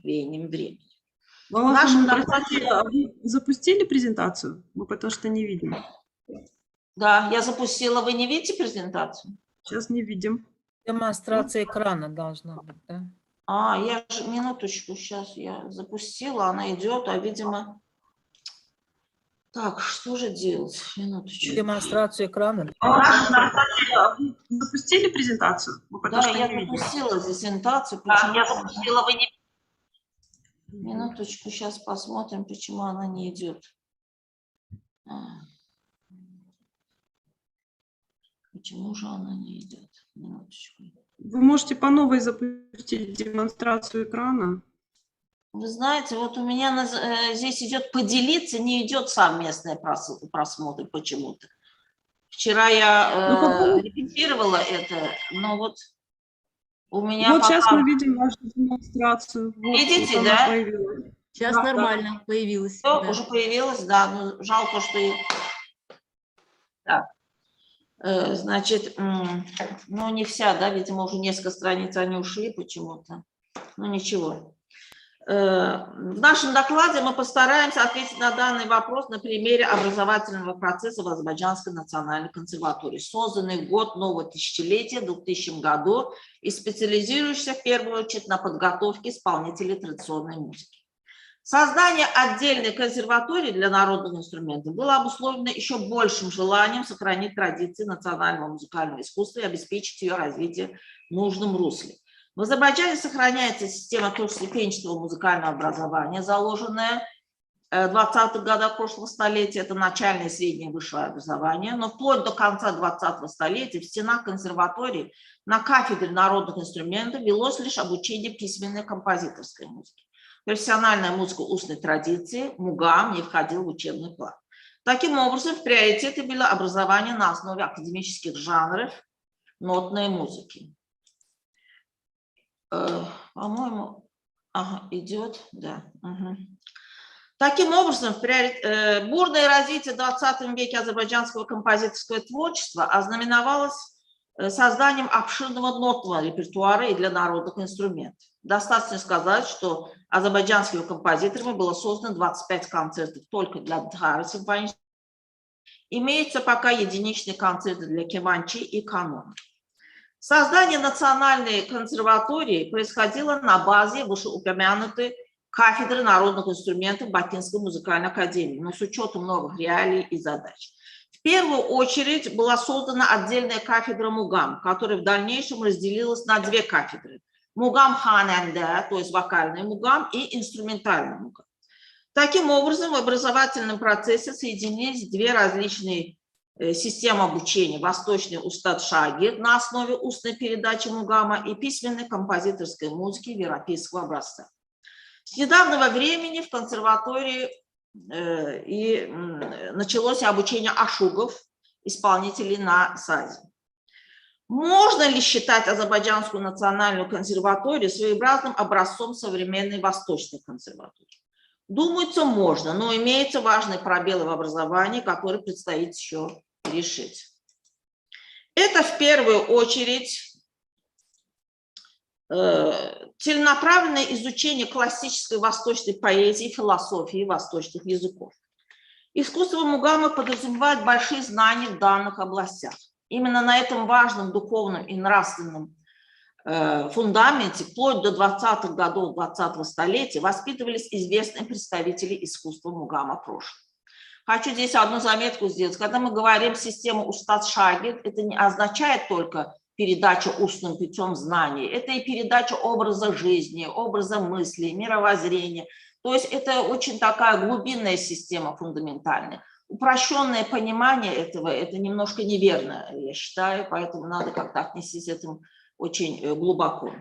веянием времени. В Володя, нашем простите, а вы запустили презентацию? Мы потому что не видим. Да, я запустила. Вы не видите презентацию? Сейчас не видим. Демонстрация экрана должна быть, да? Я же, минуточку, сейчас я запустила, она идет, а, видимо... Так, что же делать? Минуточку. Демонстрацию экрана. А вы запустили презентацию? Мы потому Да, что я не видим. запустила презентацию. Да, я запустила, вы не... Минуточку, сейчас посмотрим, почему она не идет. Почему же она не идет? Минуточку. Вы можете по новой запустить демонстрацию экрана. Вы знаете, вот у меня здесь идет поделиться, не идет совместный просмотр почему-то. Вчера я репетировала это, но вот у меня вот пока... сейчас мы видим вашу демонстрацию. Вот, Видите, вот да? Появилась. Сейчас да, нормально да. появилась. Все, Да. уже появилась, да, но жалко, что... Так, значит, ну не вся, да, видимо, уже несколько страниц они ушли почему-то. Ну ничего. В нашем докладе мы постараемся ответить на данный вопрос на примере образовательного процесса в Азербайджанской национальной консерватории, созданный в год нового тысячелетия, в 2000 году, и специализирующийся в первую очередь на подготовке исполнителей традиционной музыки. Создание отдельной консерватории для народных инструментов было обусловлено еще большим желанием сохранить традиции национального музыкального искусства и обеспечить ее развитие в нужном русле. В Азербайджане сохраняется система трехступенчатого музыкального образования, заложенная в 20-х годах прошлого столетия. Это начальное, среднее и высшее образование. Но вплоть до конца 20-го столетия в стенах консерватории на кафедре народных инструментов велось лишь обучение письменной композиторской музыки. Профессиональная музыка устной традиции, МУГАМ, не входил в учебный план. Таким образом, в приоритете было образование на основе академических жанров нотной музыки. По-моему, идет, да. Угу. Таким образом, бурное развитие в 20 веке азербайджанского композиторского творчества ознаменовалось созданием обширного нотного репертуара и для народных инструментов. Достаточно сказать, что азербайджанскими композиторами было создано 25 концертов только для дхара симфонического. Имеются пока единичные концерты для кеманчи и канона. Создание национальной консерватории происходило на базе вышеупомянутой кафедры народных инструментов Бакинской музыкальной академии, но с учетом новых реалий и задач. В первую очередь была создана отдельная кафедра МУГАМ, которая в дальнейшем разделилась на две кафедры. МУГАМ ханенде, то есть вокальный МУГАМ, и инструментальный МУГАМ. Таким образом, в образовательном процессе соединились две различные системы обучения: восточный устад-шагирд на основе устной передачи МУГАМа и письменной композиторской музыки европейского образца. С недавнего времени в консерватории началось обучение ашугов, исполнителей на сазе. Можно ли считать Азербайджанскую национальную консерваторию своеобразным образцом современной восточной консерватории? Думается, можно, но имеются важные пробелы в образовании, которые предстоит еще решить. Это в первую очередь целенаправленное изучение классической восточной поэзии, философии восточных языков. Искусство МУГАМа подразумевает большие знания в данных областях. Именно на этом важном духовном и нравственном фундаменте вплоть до 20-х годов 20-го столетия воспитывались известные представители искусства МУГАМа прошлого. Хочу здесь одну заметку сделать. Когда мы говорим «система устад-шагирд», это не означает только передачу устным путем знаний, это и передача образа жизни, образа мысли, мировоззрения. То есть это очень такая глубинная система, фундаментальная. Упрощенное понимание этого – это немножко неверно, я считаю, поэтому надо как-то отнестись к этому очень глубоко.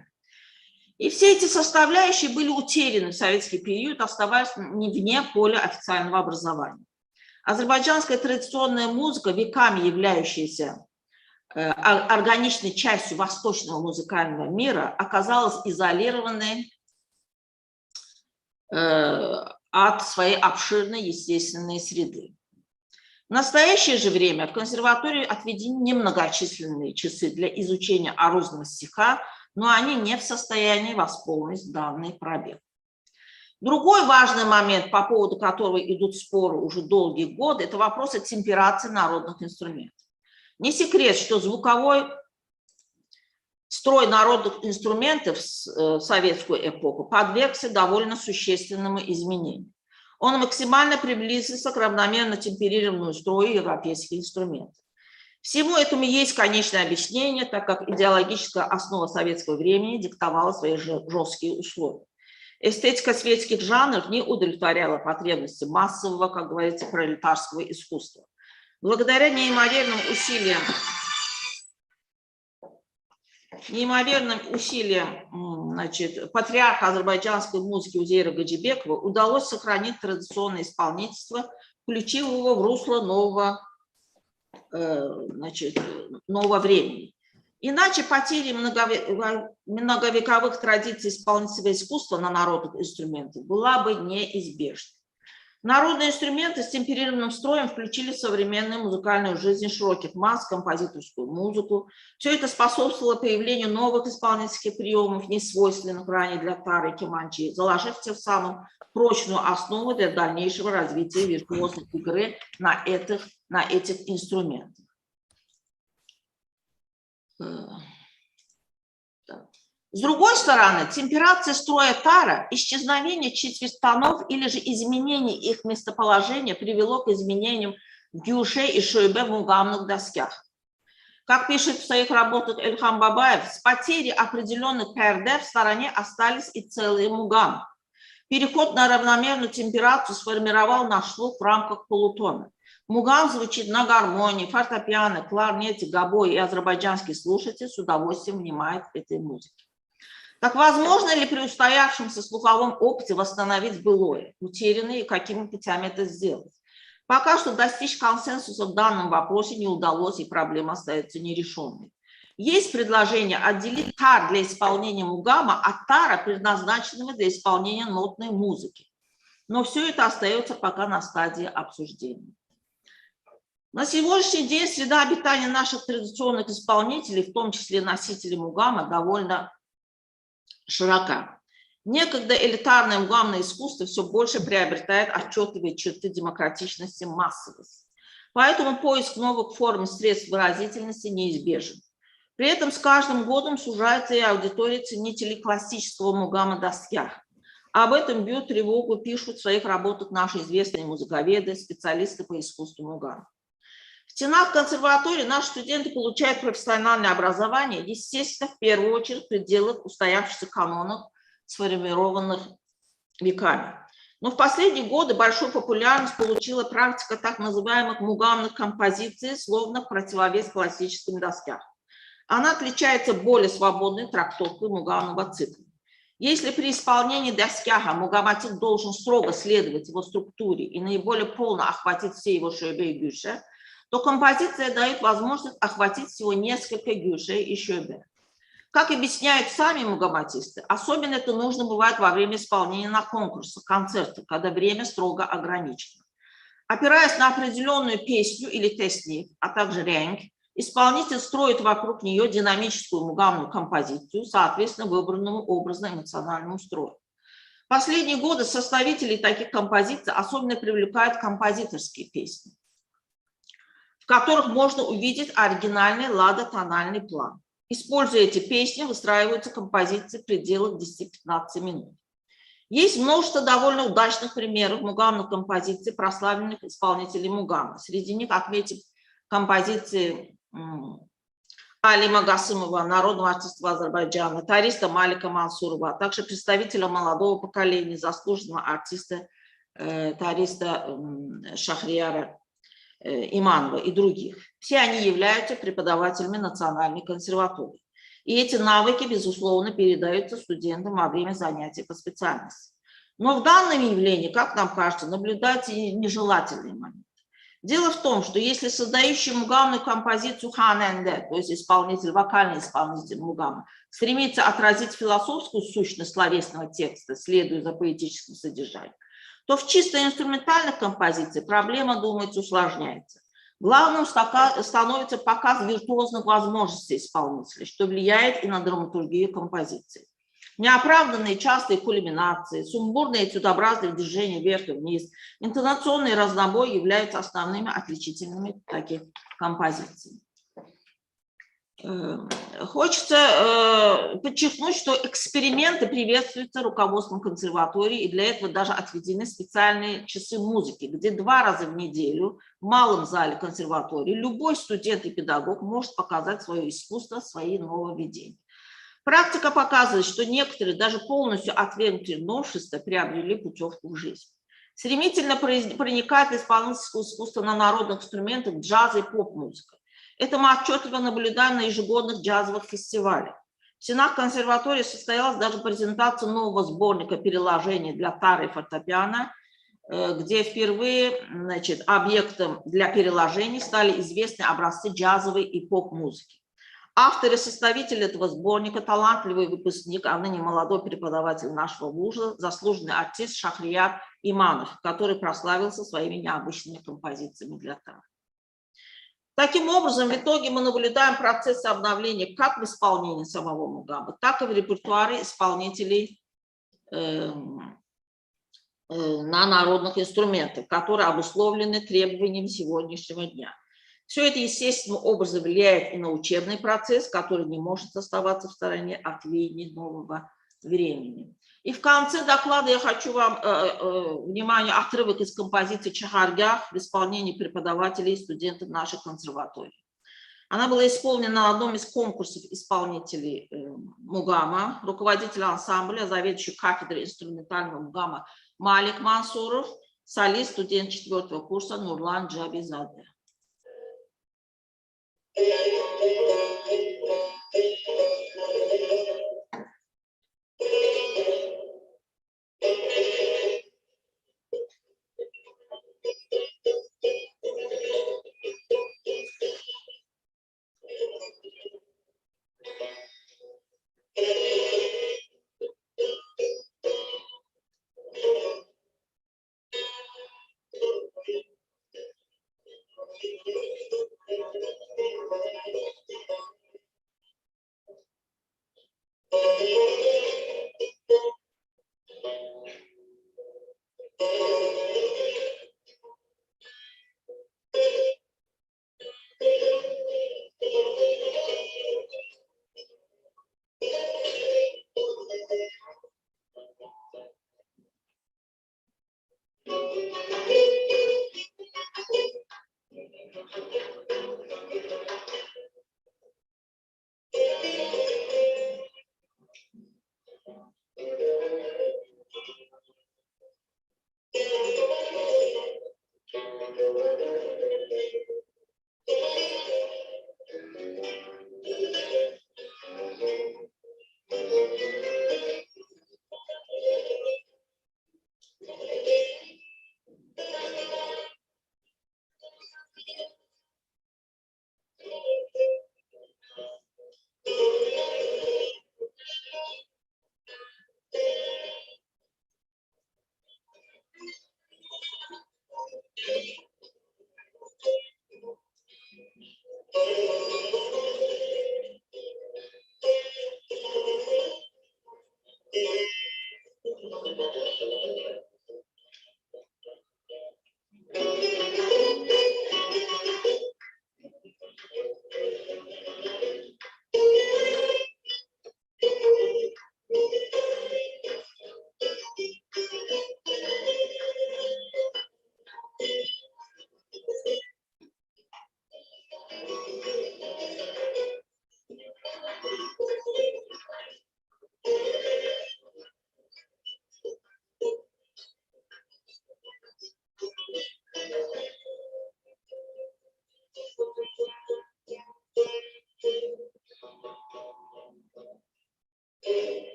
И все эти составляющие были утеряны в советский период, оставаясь вне поля официального образования. Азербайджанская традиционная музыка, веками являющаяся органичной частью восточного музыкального мира, оказалась изолированной от своей обширной естественной среды. В настоящее же время в консерватории отведены немногочисленные часы для изучения арузного стиха, но они не в состоянии восполнить данный пробел. Другой важный момент, по поводу которого идут споры уже долгие годы, это вопросы темперации народных инструментов. Не секрет, что звуковой строй народных инструментов в советскую эпоху подвергся довольно существенному изменению. Он максимально приблизился к равномерно темперированному строю европейских инструментов. Всему этому есть конечное объяснение, так как идеологическая основа советского времени диктовала свои жесткие условия. Эстетика светских жанров не удовлетворяла потребности массового, как говорится, пролетарского искусства. Благодаря неимоверным усилиям патриарха азербайджанской музыки Узейра Гаджибекова удалось сохранить традиционное исполнительство, включив его в русло нового времени. Иначе потери многовековых традиций исполнительского искусства на народных инструментах была бы неизбежна. Народные инструменты с темперированным строем включили в современную музыкальную жизнь широких масс, композиторскую музыку. Все это способствовало появлению новых исполнительских приемов, не свойственных ранее для тары и кеманчи, заложив тем самым прочную основу для дальнейшего развития виртуозной игры на этих инструментах. С другой стороны, темперация строя тара, исчезновение четвертьтонов или же изменение их местоположения привело к изменениям в гюше и шойбе в мугамных досках. Как пишет в своих работах Эльхам Бабаев, с потерей определенных ПРД в стороне остались и целые мугамы. Переход на равномерную темперацию сформировал наш слух в рамках полутона. Мугам звучит на гармонии, фортепиано, кларнете, гобое, и азербайджанский слушатель с удовольствием внимает к этой музыке. Так возможно ли при устоявшемся слуховом опыте восстановить былое, утерянное, и какими путями это сделать? Пока что достичь консенсуса в данном вопросе не удалось, и проблема остается нерешенной. Есть предложение отделить тар для исполнения мугама от тара, предназначенного для исполнения нотной музыки. Но все это остается пока на стадии обсуждения. На сегодняшний день среда обитания наших традиционных исполнителей, в том числе носителей мугама, довольно широка. Некогда элитарное мугамное искусство все больше приобретает отчетливые черты демократичности, массовости. Поэтому поиск новых форм и средств выразительности неизбежен. При этом с каждым годом сужается и аудитория ценителей классического мугама доскях. Об этом бьют тревогу, пишут в своих работах наши известные музыковеды, специалисты по искусству мугама. В стенах консерватории наши студенты получают профессиональное образование, естественно, в первую очередь в пределах устоявшихся канонов, сформированных веками. Но в последние годы большую популярность получила практика так называемых мугамных композиций, словно в противовес классическим доскам. Она отличается более свободной трактовкой мугамного цикла. Если при исполнении доскяха мугаматик должен строго следовать его структуре и наиболее полно охватить все его шойбе и гюше, то композиция дает возможность охватить всего несколько гюше и шойбе. Как объясняют сами мугаматисты, особенно это нужно бывает во время исполнения на конкурсах, концертах, когда время строго ограничено. Опираясь на определенную песню или тесник, а также ренг, исполнитель строит вокруг нее динамическую мугамную композицию, соответственно, выбранному образно-эмоциональному строю. В последние годы составители таких композиций особенно привлекают композиторские песни, в которых можно увидеть оригинальный ладотональный план. Используя эти песни, выстраиваются композиции в пределах 10-15 минут. Есть множество довольно удачных примеров мугамных композиций прославленных исполнителей мугама. Среди них отметим композиции Алима Гасымова, народного артиста Азербайджана, тариста Малика Мансурова, а также представителя молодого поколения, заслуженного артиста, тариста Шахрияра Иманова и других. Все они являются преподавателями Национальной консерватории. И эти навыки, безусловно, передаются студентам во время занятий по специальности. Но в данном явлении, как нам кажется, наблюдаются и нежелательные моменты. Дело в том, что если создающий мугамную композицию ханенде, то есть вокальный исполнитель мугама, стремится отразить философскую сущность словесного текста, следуя за поэтическим содержанием, то в чисто инструментальных композициях проблема, думается, усложняется. Главным становится показ виртуозных возможностей исполнителя, что влияет и на драматургию композиции. Неоправданные частые кульминации, сумбурные этюдообразные движения вверх и вниз, интонационный разнобой являются основными отличительными таких композиций. Хочется подчеркнуть, что эксперименты приветствуются руководством консерватории, и для этого даже отведены специальные часы музыки, где 2 раза в неделю в малом зале консерватории любой студент и педагог может показать свое искусство, свои нововведения. Практика показывает, что некоторые, даже полностью отвергнутые новшества, приобрели путевку в жизнь. Стремительно проникает исполнительское искусство на народных инструментах джаза и поп-музыка. Это мы отчетливо наблюдаем на ежегодных джазовых фестивалях. В стенах консерватории состоялась даже презентация нового сборника переложений для тары и фортепиано, где впервые, значит, объектом для переложений стали известные образцы джазовой и поп-музыки. Автор и составитель этого сборника, талантливый выпускник, а ныне молодой преподаватель нашего вуза, заслуженный артист Шахрият Иманов, который прославился своими необычными композициями для тары. Таким образом, в итоге мы наблюдаем процесс обновления как в исполнении самого Мугамбы, так и в репертуаре исполнителей на народных инструментах, которые обусловлены требованиями сегодняшнего дня. Все это естественным образом влияет и на учебный процесс, который не может оставаться в стороне от веяний нового времени. И в конце доклада я хочу вам внимание отрывок из композиции «Чахаргах» в исполнении преподавателей и студентов нашей консерватории. Она была исполнена на одном из конкурсов исполнителей Мугама, руководитель ансамбля, заведующий кафедрой инструментального Мугама Малик Мансуров, солист, студент 4-го курса Нурлан Джабизаде.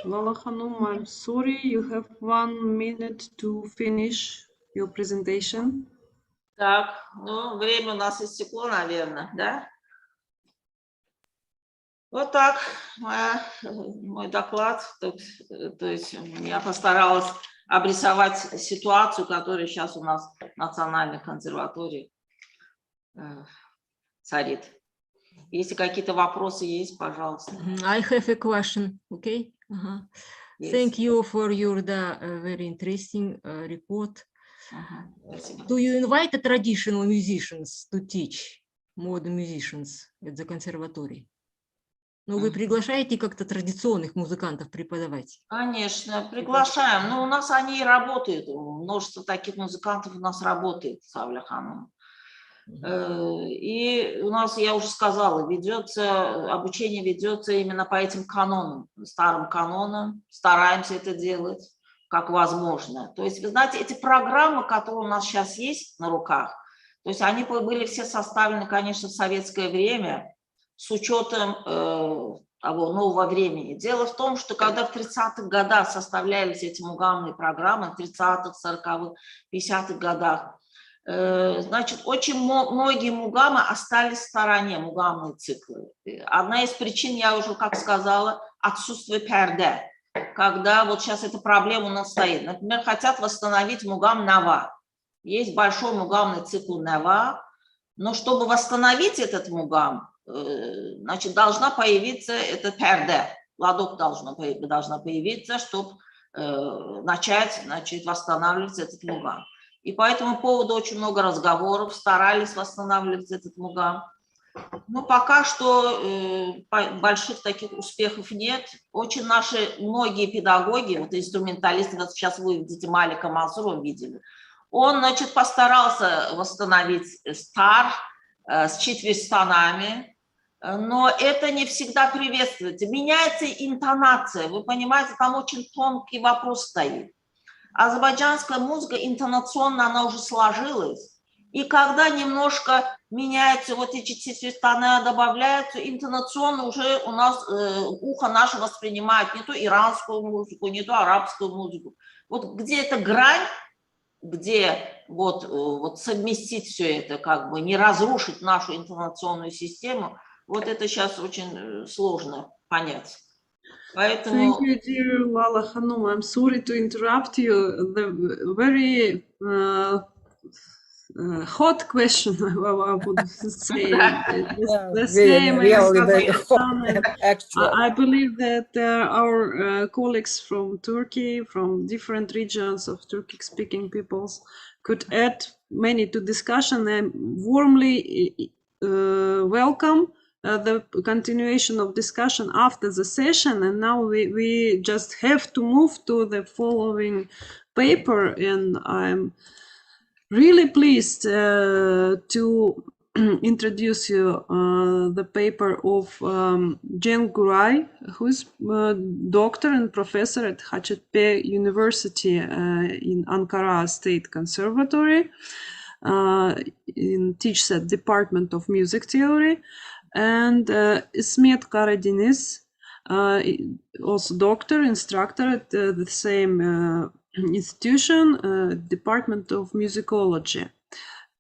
Lala Hanum, I'm sorry, you have 1 minute to finish your presentation. Так, ну, время у нас истекло, наверное, да? Вот так, мой доклад. То есть я постаралась обрисовать ситуацию, которая сейчас у нас в Национальной консерватории царит. Если какие-то вопросы есть, пожалуйста. I have a question, okay? Есть. Thank you for your very interesting report. Спасибо. Do you invite the traditional musicians to teach modern musicians at the conservatory? Ну, вы приглашаете как-то традиционных музыкантов преподавать? Конечно, приглашаем. Но у нас они и работают. Множество таких музыкантов у нас работает, Савля Ханом. И у нас, я уже сказала, обучение ведется именно по этим канонам, старым канонам. Стараемся это делать как возможно. То есть, вы знаете, эти программы, которые у нас сейчас есть на руках, то есть они были все составлены, конечно, в советское время с учетом того нового времени. Дело в том, что когда в 30-х годах составлялись эти мугамные программы, в 30-х, 40-х, 50-х годах, значит, очень многие мугамы остались в стороне, мугамные циклы. Одна из причин, я уже как сказала, отсутствие перде. Когда вот сейчас эта проблема у нас стоит. Например, хотят восстановить мугам Нава. Есть большой мугамный цикл Нава, но чтобы восстановить этот мугам, значит, должна появиться эта перде. Ладок должна появиться, чтобы начать, значит, восстанавливать этот мугам. И по этому поводу очень много разговоров, старались восстанавливать этот мугам. Но пока что больших таких успехов нет. Очень многие педагоги, вот инструменталисты, вот сейчас вы видите Малика Мансурова, видели, он, значит, постарался восстановить стар с четверостонами, но это не всегда приветствуется. Меняется интонация, вы понимаете, там очень тонкий вопрос стоит. Азербайджанская музыка интонационно, она уже сложилась. И когда немножко меняются вот эти четверостона, добавляются, интонационно уже у нас ухо наше воспринимает не то иранскую музыку, не то арабскую музыку. Вот где эта грань, где вот совместить все это, как бы не разрушить нашу интонационную систему, вот это сейчас очень сложно понять. Поэтому... Thank you, dear Lala Hanum. I'm sorry to interrupt you. The very hot question, I would say. The same as I believe that our colleagues from Turkey, from different regions of Turkic-speaking peoples, could add many to discussion. I warmly welcome the continuation of discussion after the session, and now we just have to move to the following paper, and I'm really pleased to introduce you the paper of Cenk Guray, who is a doctor and professor at Hacettepe University in Ankara State Conservatory, teaches at Department of Music Theory, and İsmet Karadeniz, also doctor, instructor at the same institution, Department of Musicology.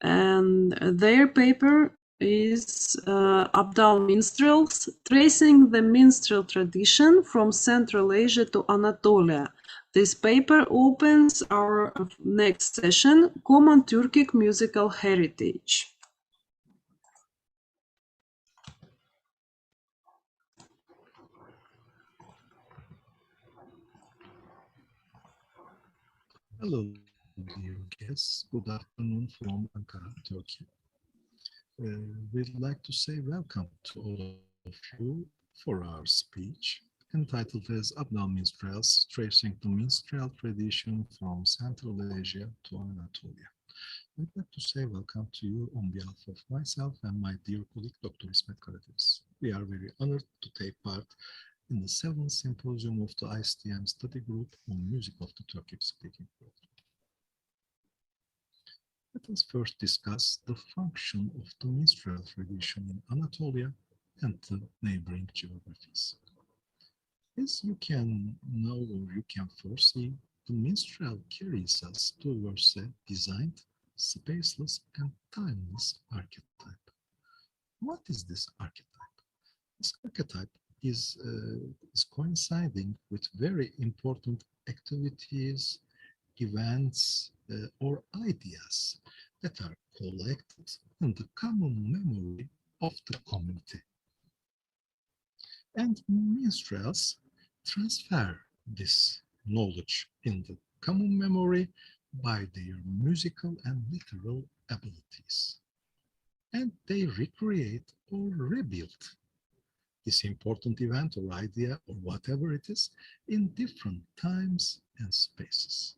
And their paper is Abdal Minstrels, Tracing the Minstrel Tradition from Central Asia to Anatolia. This paper opens our next session, Common Turkic Musical Heritage. Hello, dear guests. Good afternoon from Ankara, Turkey. We'd like to say welcome to all of you for our speech, entitled as Abdal Minstrels, Tracing the Minstrel Tradition from Central Asia to Anatolia. I'd like to say welcome to you on behalf of myself and my dear colleague, Dr. İsmet Karadeniz. We are very honored to take part in the 7th Symposium of the ICTM Study Group on Music of the Turkic-speaking world. Let us first discuss the function of the minstrel tradition in Anatolia and the neighboring geographies. As you can know or you can foresee, the minstrel carries us towards a designed, spaceless, and timeless archetype. What is this archetype? This archetype is coinciding with very important activities, events, or ideas that are collected in the common memory of the community. And minstrels transfer this knowledge in the common memory by their musical and literal abilities. And they recreate or rebuild this important event or idea or whatever it is in different times and spaces.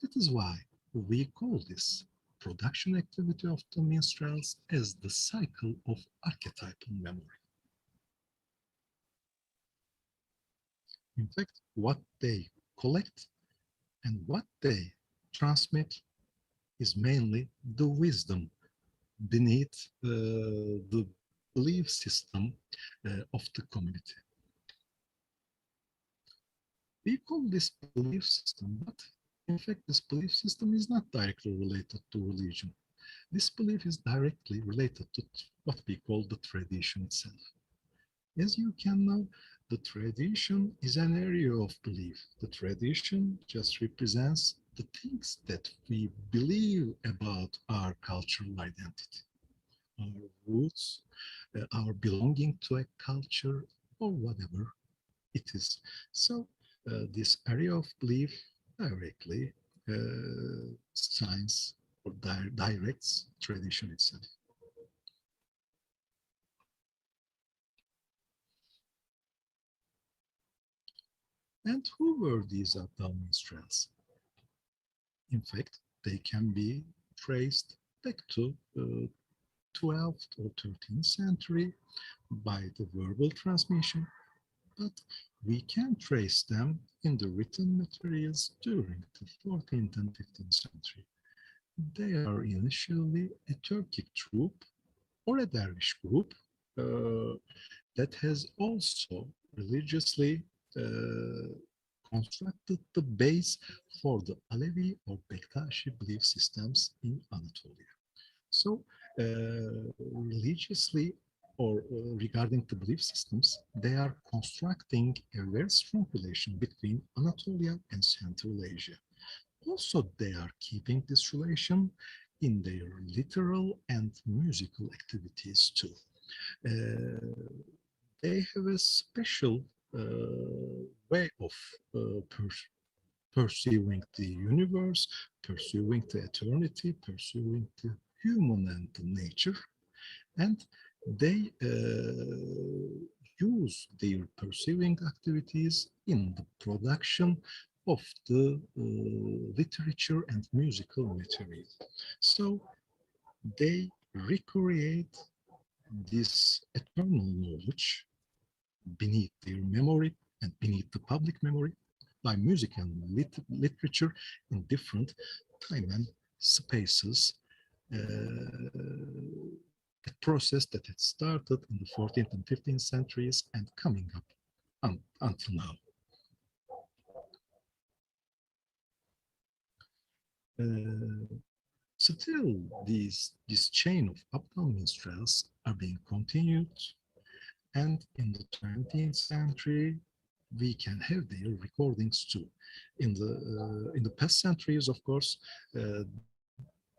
That is why we call this production activity of the minstrels as the cycle of archetypal memory. In fact, what they collect and what they transmit is mainly the wisdom beneath the belief system of the community. We call this belief system, but in fact, this belief system is not directly related to religion. This belief is directly related to what we call the tradition itself. As you can know, the tradition is an area of belief. The tradition just represents the things that we believe about our cultural identity, our roots, our belonging to a culture, or whatever it is. So this area of belief directly signs or directs tradition itself. And who were these Abdal minstrels? In fact, they can be traced back to 12th or 13th century by the verbal transmission, but we can trace them in the written materials during the 14th and 15th century. They are initially a Turkic troupe or a dervish group that has also religiously constructed the base for the Alevi or Bektashi belief systems in Anatolia. So religiously or regarding the belief systems, they are constructing a very strong relation between Anatolia and Central Asia. Also, they are keeping this relation in their literal and musical activities too. They have a special way of pursuing the universe, pursuing the eternity, pursuing the human and the nature, and they use their pursuing activities in the production of the literature and musical material. So they recreate this eternal knowledge beneath their memory and beneath the public memory by music and literature in different time and spaces. A process that had started in the 14th and 15th centuries and coming up until now. Still, this chain of Abdal minstrels are being continued, and in the 20th century, we can have their recordings too. In the past centuries, of course,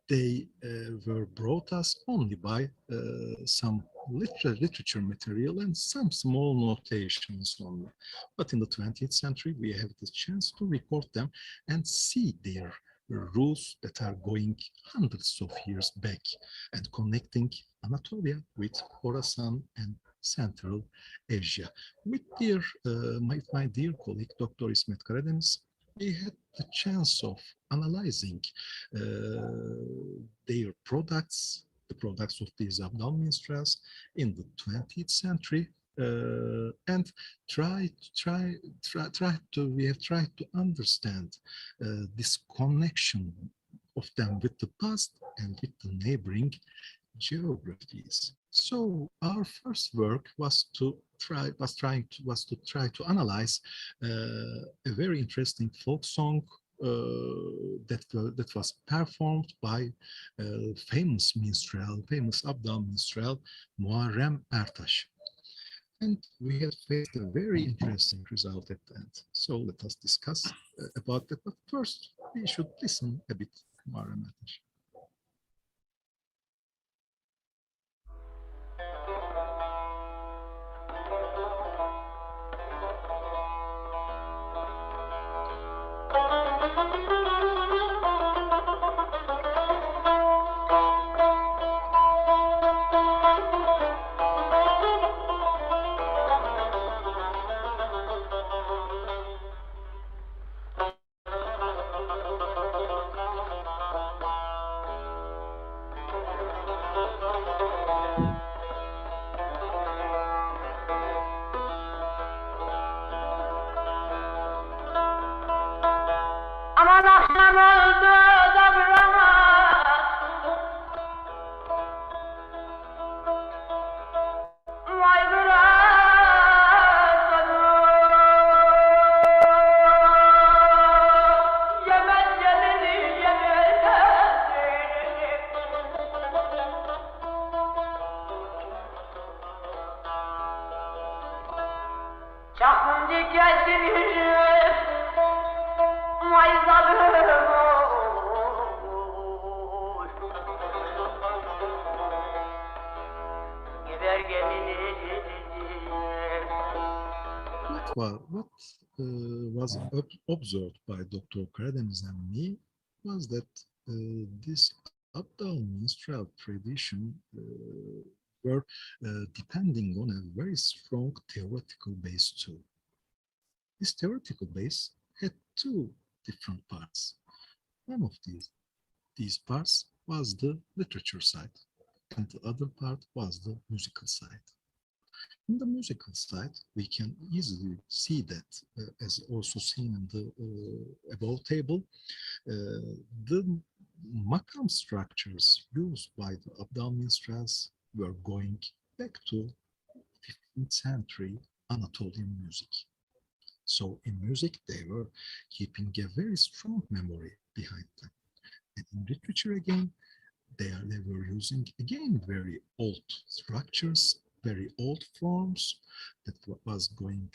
they were brought us only by some literature material and some small notations only. But in the 20th century, we have the chance to record them and see their roots that are going hundreds of years back and connecting Anatolia with Khorasan and Central Asia. With my dear colleague, Dr. İsmet Karadeniz, we had the chance of analyzing their products, the products of these Abdal minstrels in the 20th century, and we have tried to understand this connection of them with the past and with the neighboring geographies. So our first work was to was to try to analyze a very interesting folk song that was performed by famous Abdal minstrel Muharrem Ertaş. And we have faced a very interesting result at the end. So let us discuss about that. But first, we should listen a bit to Muharrem Ertaş. Aman akşam oldu da buramaz. Vay buramaz. Yemez yemedi yemez. Çakıncı gelsin yürüyüp. Vay zalim oy. Gider gemini. What was observed by Dr. Karadeniz and me was that this Abdal minstrel tradition were depending on a very strong theoretical base too. This theoretical base had two different parts. One of these parts was the literature side, and the other part was the musical side. In the musical side, we can easily see that, as also seen in the above table, the makam structures used by the Abdal minstrels were going back to 15th century Anatolian music. So in music, they were keeping a very strong memory behind them. And in literature again, they were using again very old structures, very old forms that was going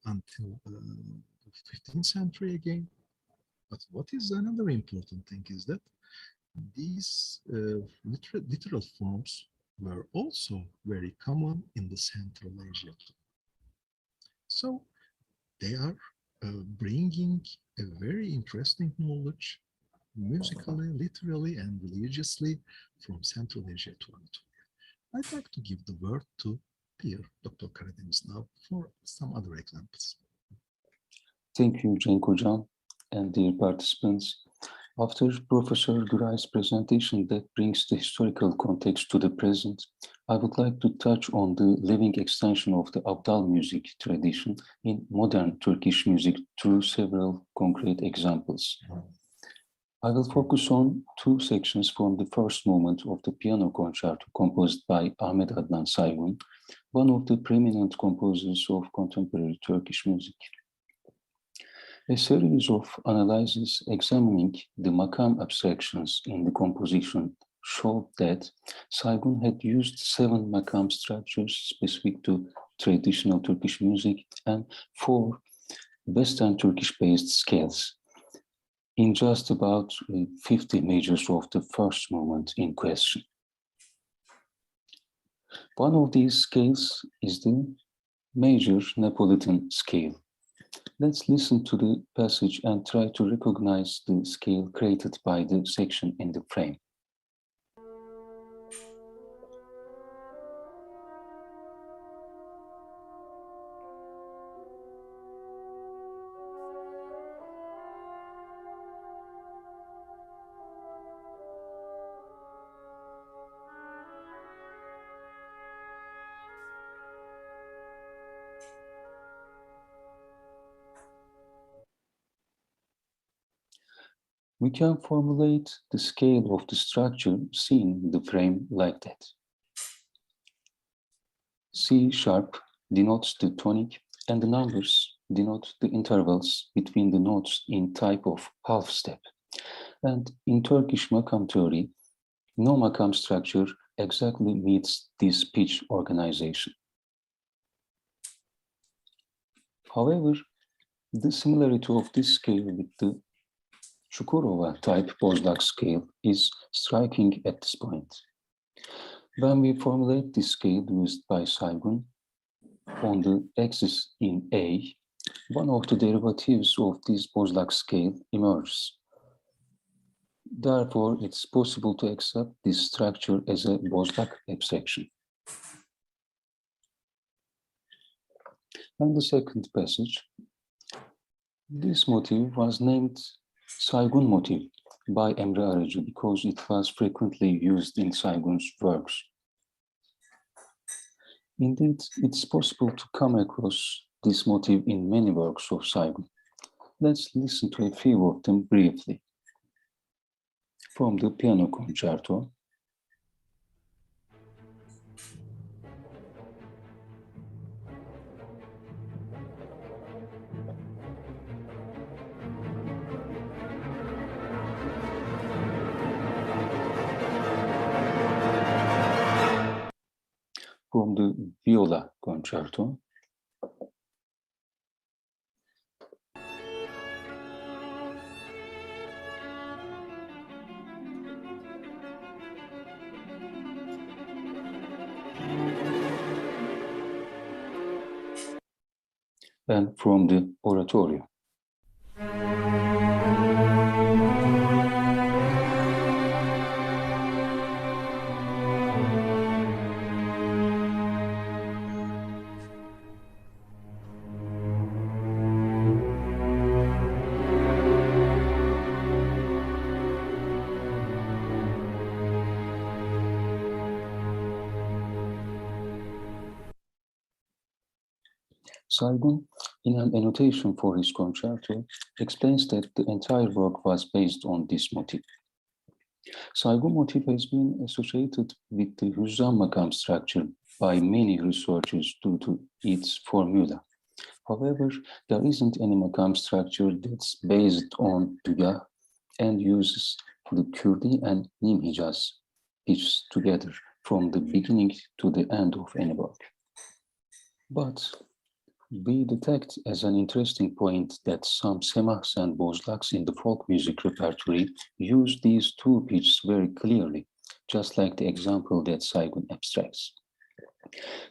until the 15th century again. But what is another important thing is that these literal forms were also very common in the Central Asia too. So they are bringing a very interesting knowledge, musically, literally, and religiously from Central Asia to Anatolia. I'd like to give the word to Peer, Dr. Karadeniz now, for some other examples. Thank you, Cenk Hocam, and dear participants. After Professor Güray's presentation that brings the historical context to the present, I would like to touch on the living extension of the Abdal music tradition in modern Turkish music through several concrete examples. I will focus on two sections from the first movement of the piano concerto composed by Ahmet Adnan Saygun, one of the preeminent composers of contemporary Turkish music. A series of analyses examining the makam abstractions in the composition showed that Saygun had used 7 makam structures specific to traditional Turkish music and 4 Western Turkish-based scales in just about 50 measures of the first movement in question. One of these scales is the major Neapolitan scale. Let's listen to the passage and try to recognize the scale created by the section in the frame. We can formulate the scale of the structure seen in the frame like that. C sharp denotes the tonic, and the numbers denote the intervals between the notes in type of half step. And in Turkish makam theory, no makam structure exactly meets this pitch organization. However, the similarity of this scale with the Çukurova type Bozlak scale is striking at this point. When we formulate this scale used by Saygun on the axis in A, one of the derivatives of this Bozlak scale emerges. Therefore, it's possible to accept this structure as a Bozlak abstraction. And the second passage, this motif was named Saygun motif by Emre Aracı because it was frequently used in Saygun's works. Indeed, it's possible to come across this motif in many works of Saygun. Let's listen to a few of them briefly. From the piano concerto, from the viola concerto, and from the oratorio. Saygun, in an annotation for his concerto, explains that the entire work was based on this motif. Saygun motif has been associated with the Hüzzam makam structure by many researchers due to its formula. However, there isn't any makam structure that's based on Dügah and uses the Kurdi and Nim Hijaz pitches together from the beginning to the end of any work. But we detect as an interesting point that some semahs and bozlaks in the folk music repertory use these two pitches very clearly, just like the example that Saygun abstracts.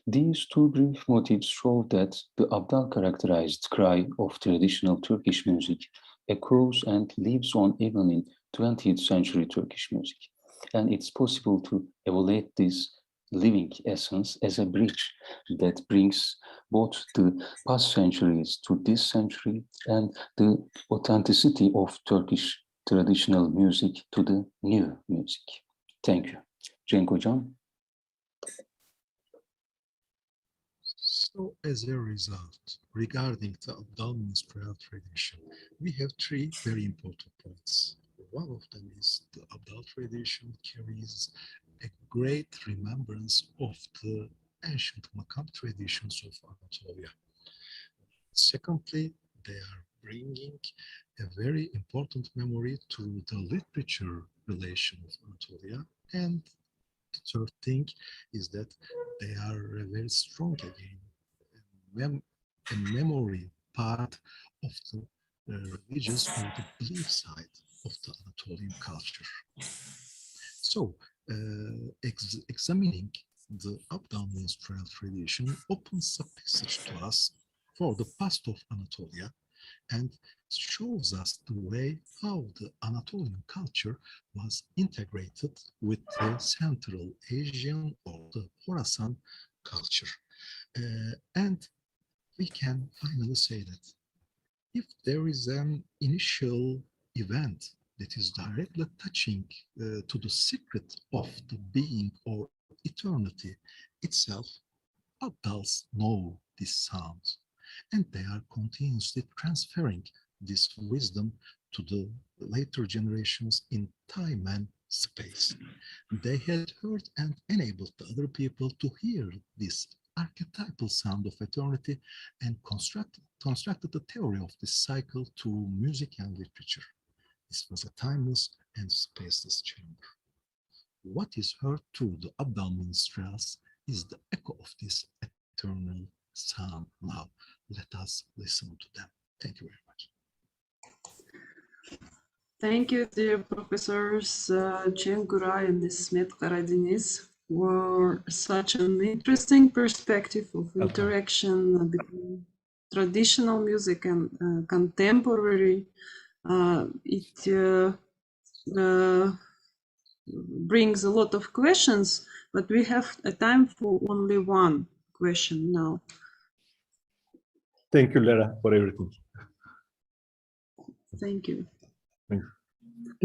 These two brief motifs show that the Abdal characterized cry of traditional Turkish music echoes and lives on even in 20th century Turkish music. And it's possible to evaluate this living essence as a bridge that brings both the past centuries to this century and the authenticity of Turkish traditional music to the new music. Thank you. Cenk Hocam. So as a result, regarding the Abdal minstrel tradition, we have three very important points. One of them is the Abdal tradition carries a great remembrance of the ancient makam traditions of Anatolia. Secondly, they are bringing a very important memory to the literature relation of Anatolia. And the third thing is that they are a very strong again a memory part of the religious or the belief side of the Anatolian culture. So, examining the Abdal minstrel tradition opens a passage to us for the past of Anatolia and shows us the way how the Anatolian culture was integrated with the Central Asian or the Khorasan culture. And we can finally say that if there is an initial event that is directly touching to the secret of the being or eternity itself, Abdals know this sound, and they are continuously transferring this wisdom to the later generations in time and space. They had heard and enabled the other people to hear this archetypal sound of eternity and constructed a theory of this cycle through music and literature. This was a timeless and spaceless chamber. What is heard through the Abdal minstrels is the echo of this eternal sound now. Let us listen to them. Thank you very much. Thank you, dear professors Cenk Güray and İsmet Karadeniz, for such an interesting perspective of interaction between traditional music and contemporary. It brings a lot of questions, but we have a time for only one question now. Thank you, Lara, for everything. Thank you.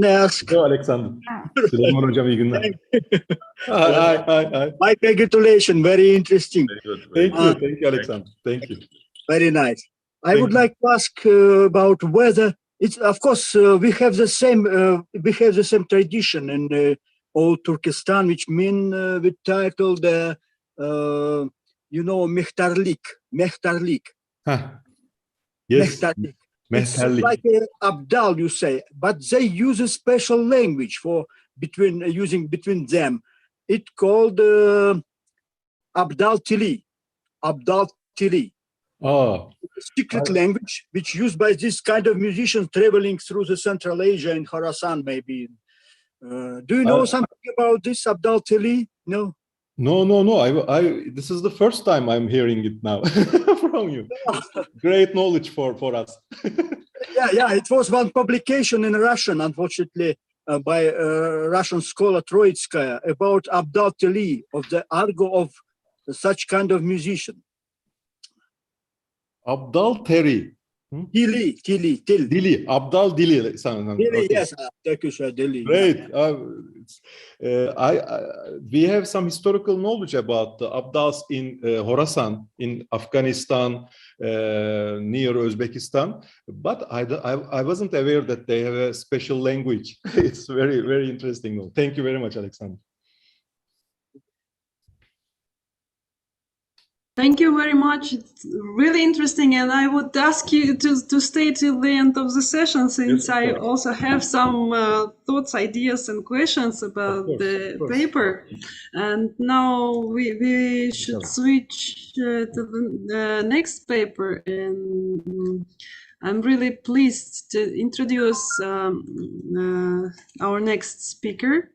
Ask. Hello, Alexander. Süleyman Hocam, iyi günler. Hi. My congratulations, very interesting. Very good. Thank you, Alexander. Thank you. Very nice. I would like to ask about whether it's, of course, we have the same tradition in old Turkestan, which mean we titled mehtarlik. Yes. Mehtarlik. It's Mehtarlik. like Abdal, you say, but they use a special language for between them. It's called Abdal Tili. Abdal Tili. Oh. Secret language which used by this kind of musicians traveling through the Central Asia and Khorasan, maybe. Do you know something about this Abdal Tili? No. No. This is the first time I'm hearing it now from you. Great knowledge for us. Yeah. It was one publication in Russian, unfortunately, by Russian scholar Troitskaya about Abdal Tili, of the argo of such kind of musician. Abdal Teri. Dili. Dili. Abdal Dili. Dili, yes. Dili. Great. We have some historical knowledge about the Abdals in Khorasan, in Afghanistan, near Uzbekistan, but I wasn't aware that they have a special language. It's very, very interesting. Thank you very much, Alexander. Thank you very much. It's really interesting, and I would ask you to stay till the end of the session, since I also have some thoughts, ideas, and questions about the paper. And now we should switch to the next paper, and I'm really pleased to introduce our next speaker,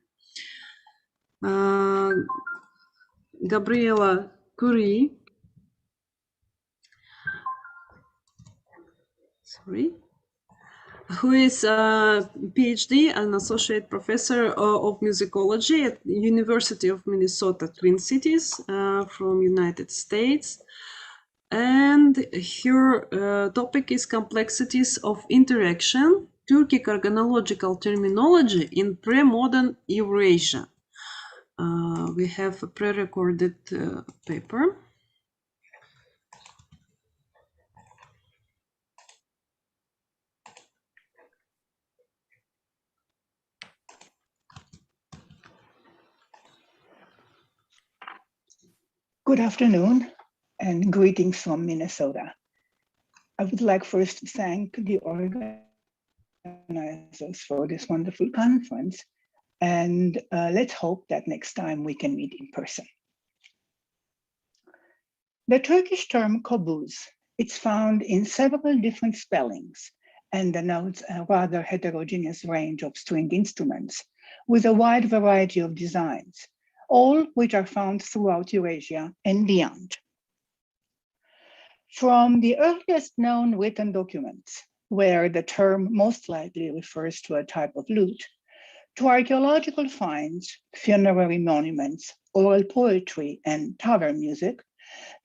Gabriela Curie. Who is a PhD and associate professor of musicology at the University of Minnesota Twin Cities from United States. And her topic is complexities of interaction, Turkic organological terminology in pre-modern Eurasia. We have a pre-recorded paper. Good afternoon and greetings from Minnesota. I would like first to thank the organizers for this wonderful conference, and let's hope that next time we can meet in person. The Turkish term kobuz, it's found in several different spellings and denotes a rather heterogeneous range of string instruments with a wide variety of designs, all which are found throughout Eurasia and beyond. From the earliest known written documents, where the term most likely refers to a type of lute, to archaeological finds, funerary monuments, oral poetry, and tavern music,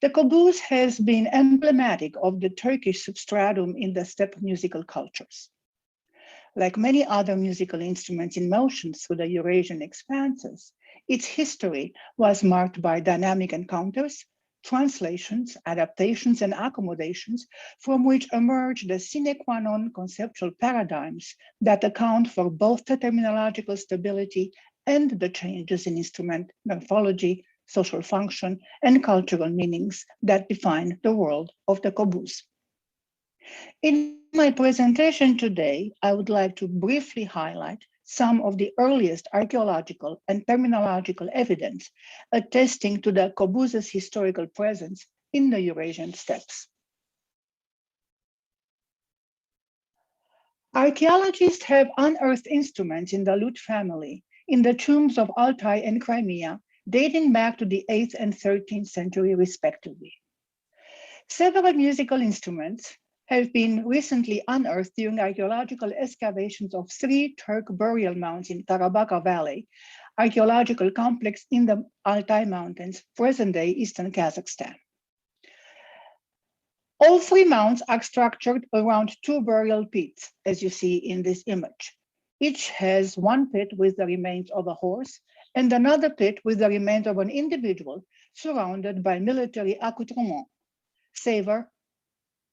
the kobuz has been emblematic of the Turkish substratum in the steppe musical cultures. Like many other musical instruments in motion through the Eurasian expanses, its history was marked by dynamic encounters, translations, adaptations, and accommodations from which emerged the sine qua non conceptual paradigms that account for both the terminological stability and the changes in instrument morphology, social function, and cultural meanings that define the world of the Kobuz. In my presentation today, I would like to briefly highlight some of the earliest archaeological and terminological evidence attesting to the Kobuz's historical presence in the Eurasian steppes. Archaeologists have unearthed instruments in the lute family in the tombs of Altai and Crimea, dating back to the 8th and 13th century respectively. Several musical instruments have been recently unearthed during archaeological excavations of 3 Turk burial mounds in Karabakh Valley, archaeological complex in the Altai Mountains, present-day eastern Kazakhstan. All 3 mounds are structured around 2 burial pits, as you see in this image. Each has 1 pit with the remains of a horse and another pit with the remains of an individual surrounded by military accoutrements, saber,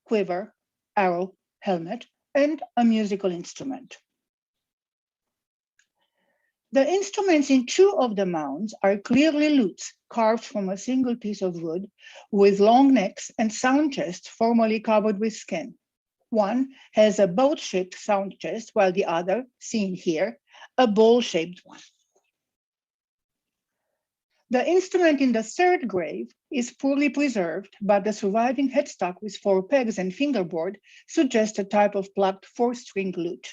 quiver, arrow, helmet, and a musical instrument. The instruments in 2 of the mounds are clearly lutes carved from a single piece of wood with long necks and sound chests formerly covered with skin. One has a boat-shaped sound chest, while the other, seen here, a bowl-shaped one. The instrument in the 3rd grave is poorly preserved, but the surviving headstock with 4 pegs and fingerboard suggests a type of plucked 4-string lute.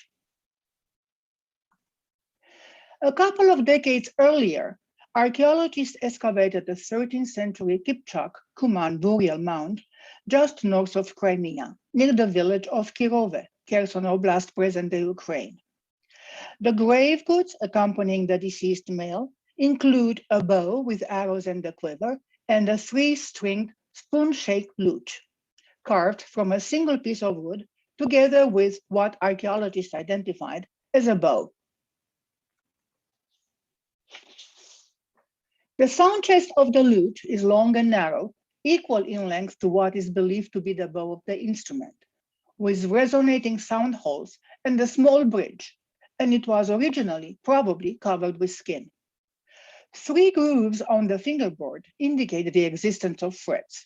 A couple of decades earlier, archaeologists excavated the 13th century Kipchak Kuman burial mound just north of Crimea, near the village of Kirove, Kherson Oblast, present-day Ukraine. The grave goods accompanying the deceased male include a bow with arrows and a quiver, and a 3-stringed spoon-shaped lute, carved from a single piece of wood, together with what archaeologists identified as a bow. The sound chest of the lute is long and narrow, equal in length to what is believed to be the bow of the instrument, with resonating sound holes and a small bridge, and it was originally probably covered with skin. 3 grooves on the fingerboard indicate the existence of frets.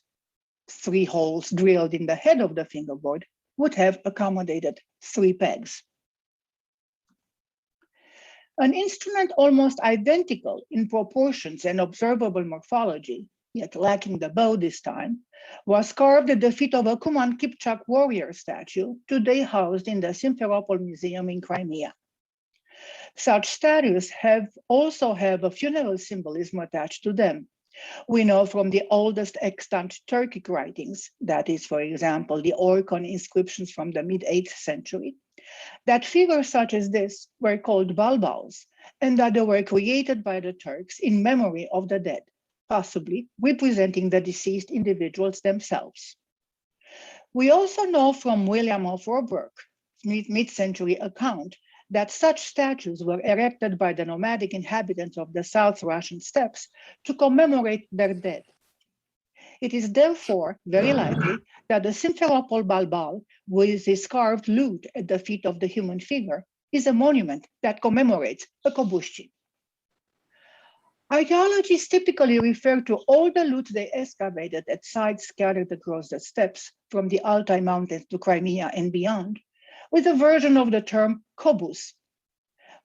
3 holes drilled in the head of the fingerboard would have accommodated 3 pegs. An instrument almost identical in proportions and observable morphology, yet lacking the bow this time, was carved at the feet of a Kuman Kipchak warrior statue, today housed in the Simferopol Museum in Crimea. Such statues also have a funeral symbolism attached to them. We know from the oldest extant Turkic writings, that is, for example, the Orkhon inscriptions from the mid-8th century, that figures such as this were called balbals, and that they were created by the Turks in memory of the dead, possibly representing the deceased individuals themselves. We also know from William of Robrook's mid-century account that such statues were erected by the nomadic inhabitants of the South Russian steppes to commemorate their dead. It is therefore very likely that the Simferopol balbal, with his carved lute at the feet of the human figure, is a monument that commemorates a Kobushchi. Archaeologists typically refer to all the loot they excavated at sites scattered across the steppes from the Altai Mountains to Crimea and beyond, with a version of the term Kobuz.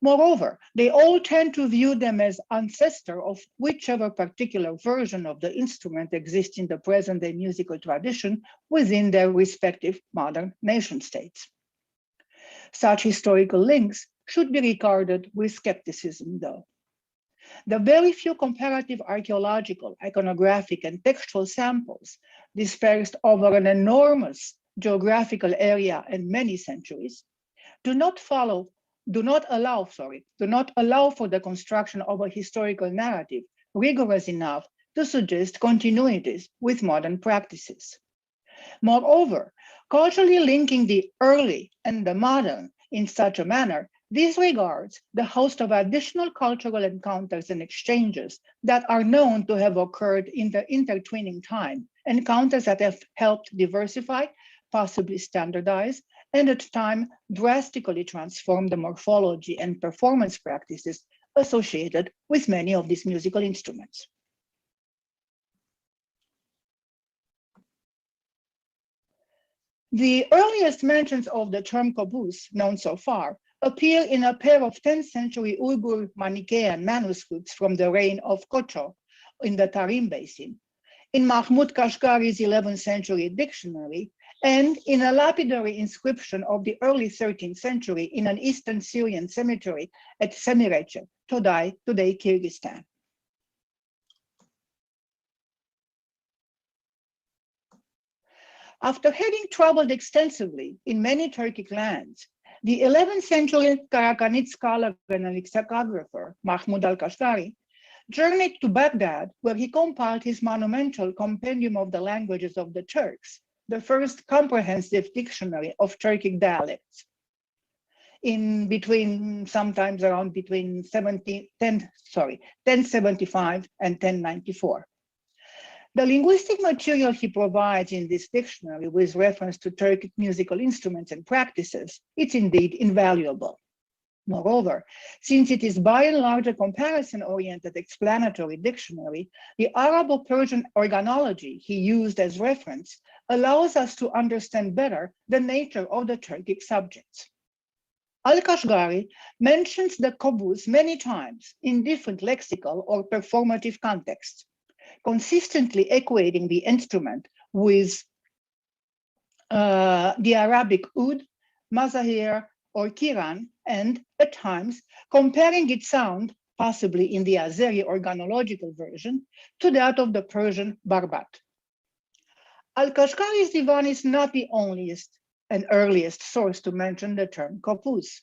Moreover, they all tend to view them as ancestor of whichever particular version of the instrument exists in the present-day musical tradition within their respective modern nation-states. Such historical links should be regarded with skepticism, though. The very few comparative archaeological, iconographic, and textual samples dispersed over an enormous geographical area and many centuries do not allow for the construction of a historical narrative rigorous enough to suggest continuities with modern practices. Moreover, culturally linking the early and the modern in such a manner disregards the host of additional cultural encounters and exchanges that are known to have occurred in the intertwining time, encounters that have helped diversify, possibly standardize, and at time drastically transform the morphology and performance practices associated with many of these musical instruments. The earliest mentions of the term kobuz known so far appear in a pair of 10th century Uyghur Manichaean manuscripts from the reign of Kocho in the Tarim Basin, in Mahmud Kashgari's 11th century dictionary, and in a lapidary inscription of the early 13th century in an Eastern Syrian cemetery at Semireche, today Kyrgyzstan. After having traveled extensively in many Turkic lands, the 11th century Karakanid scholar and lexicographer Mahmud al-Kashgari journeyed to Baghdad, where he compiled his monumental Compendium of the Languages of the Turks, the first comprehensive dictionary of Turkic dialects, sometimes around between 1075 and 1094. The linguistic material he provides in this dictionary with reference to Turkic musical instruments and practices, it's indeed invaluable. Moreover, since it is by and large a comparison-oriented explanatory dictionary, the Arabo-Persian organology he used as reference allows us to understand better the nature of the Turkic subjects. Al-Kashgari mentions the kobuz many times in different lexical or performative contexts, consistently equating the instrument with the Arabic oud, mazahir, or kiran, and at times comparing its sound, possibly in the Azeri organological version, to that of the Persian barbat. Al-Kashgari's divan is not the onlyest and earliest source to mention the term kopuz.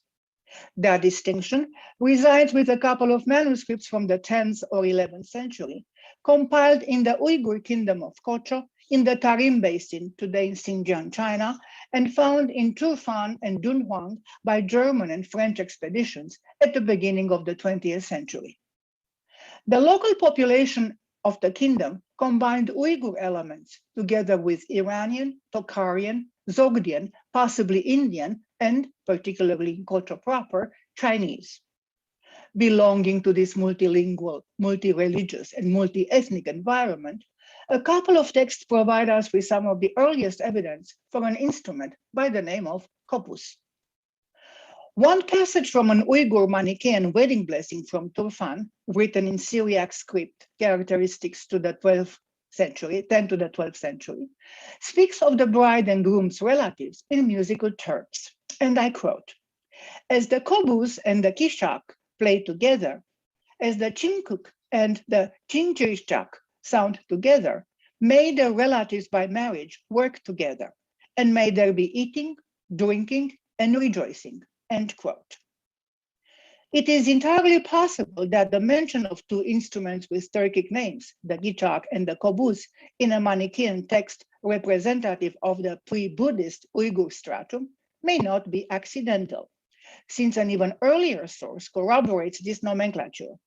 That distinction resides with a couple of manuscripts from the 10th or 11th century, compiled in the Uyghur kingdom of Kocho, in the Tarim Basin, today in Xinjiang, China, and found in Turfan and Dunhuang by German and French expeditions at the beginning of the 20th century. The local population of the kingdom combined Uyghur elements together with Iranian, Tokharian, Zogdian, possibly Indian, and particularly in Kocho proper, Chinese. Belonging to this multilingual, multi-religious, and multi-ethnic environment, a couple of texts provide us with some of the earliest evidence for an instrument by the name of kopuz. One passage from an Uyghur Manichaean wedding blessing from Turfan, written in Syriac script, characteristics to the 12th century, 10 to the 12th century, speaks of the bride and groom's relatives in musical terms, and I quote, "As the kobuz and the kishak play together, as the chinkuk and the chinchirchak sound together, may the relatives by marriage work together, and may there be eating, drinking, and rejoicing," end quote. It is entirely possible that the mention of two instruments with Turkic names, the gichak and the kobuz, in a Manichaean text representative of the pre-Buddhist Uyghur stratum may not be accidental, since an even earlier source corroborates this nomenclature.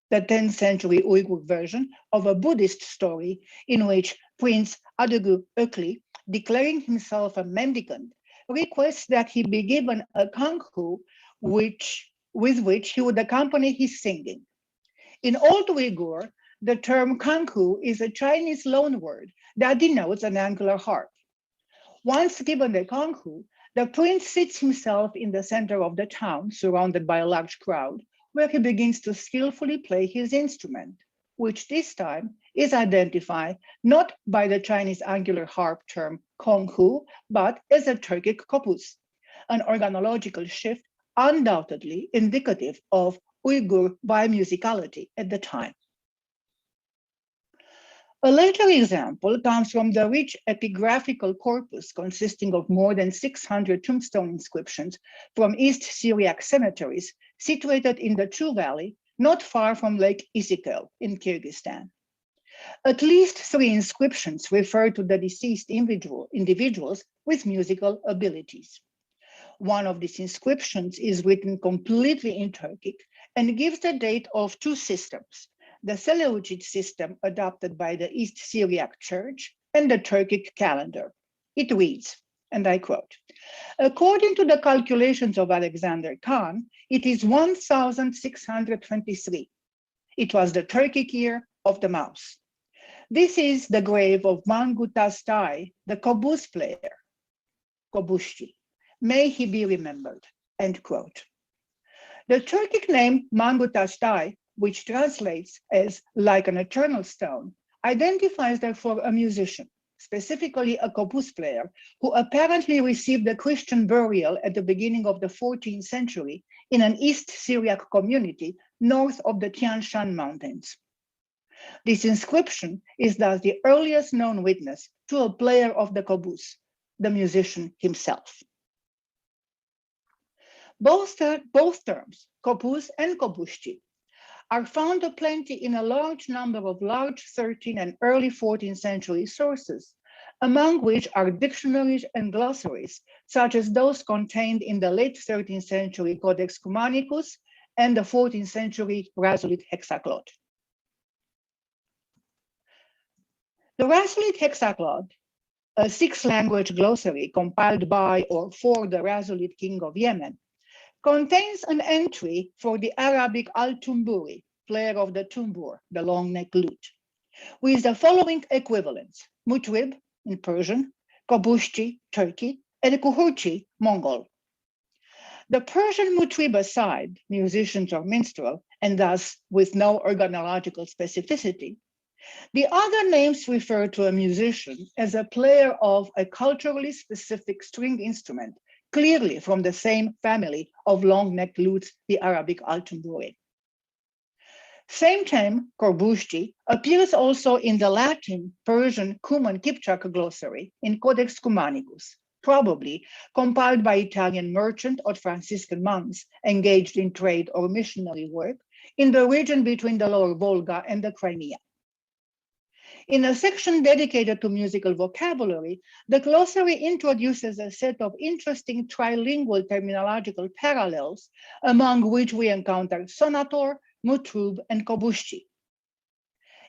The 10th century Uyghur version of a Buddhist story in which Prince Adugu Ökli, declaring himself a mendicant, requests that he be given a kanghu with which he would accompany his singing. In Old Uyghur, the term kanghu is a Chinese loanword that denotes an angular harp. Once given the kanghu, the prince sits himself in the center of the town, surrounded by a large crowd, where he begins to skillfully play his instrument, which this time is identified not by the Chinese angular harp term konghu, but as a Turkic kopuz, an organological shift undoubtedly indicative of Uyghur bimusicality at the time. A later example comes from the rich epigraphical corpus consisting of more than 600 tombstone inscriptions from East Syriac cemeteries situated in the Chu Valley, not far from Lake Istiklal in Kyrgyzstan. At least 3 inscriptions refer to the deceased individuals with musical abilities. One of these inscriptions is written completely in Turkic and gives the date of 2 systems, the Seleucid system adopted by the East Syriac Church and the Turkic calendar. It reads, and I quote, "According to the calculations of Alexander Khan, it is 1623. It was the Turkic year of the mouse. This is the grave of Mangutastai, the kobuz player. Kobushchi. May he be remembered, end quote. The Turkic name Mangutaştai, which translates as like an eternal stone, identifies therefore a musician, specifically a kopuz player, who apparently received a Christian burial at the beginning of the 14th century in an East Syriac community north of the Tian Shan Mountains. This inscription is thus the earliest known witness to a player of the kopuz, the musician himself. Both terms, kopuz and kobushchi, are found aplenty in a large number of large 13th and early 14th century sources, among which are dictionaries and glossaries, such as those contained in the late 13th century Codex Cumanicus and the 14th century Rasulite hexaclode. The Rasulite hexaclode, a 6-language glossary compiled by or for the Rasulite king of Yemen, contains an entry for the Arabic al-tumburi, player of the tumbur, the long neck lute, with the following equivalents: mutrib in Persian, kobushchi, Turkey, and kuhurchi, Mongol. The Persian mutrib aside, musicians or minstrel, and thus with no organological specificity, the other names refer to a musician as a player of a culturally specific string instrument, clearly from the same family of long-necked lutes, the Arabic al-tumburi. Same term, korbushchi, appears also in the Latin, Persian, Cuman Kipchak glossary in Codex Cumanicus, probably compiled by Italian merchant or Franciscan monks engaged in trade or missionary work in the region between the Lower Volga and the Crimea. In a section dedicated to musical vocabulary, the glossary introduces a set of interesting trilingual terminological parallels, among which we encounter sonator, mutrub, and kobushchi.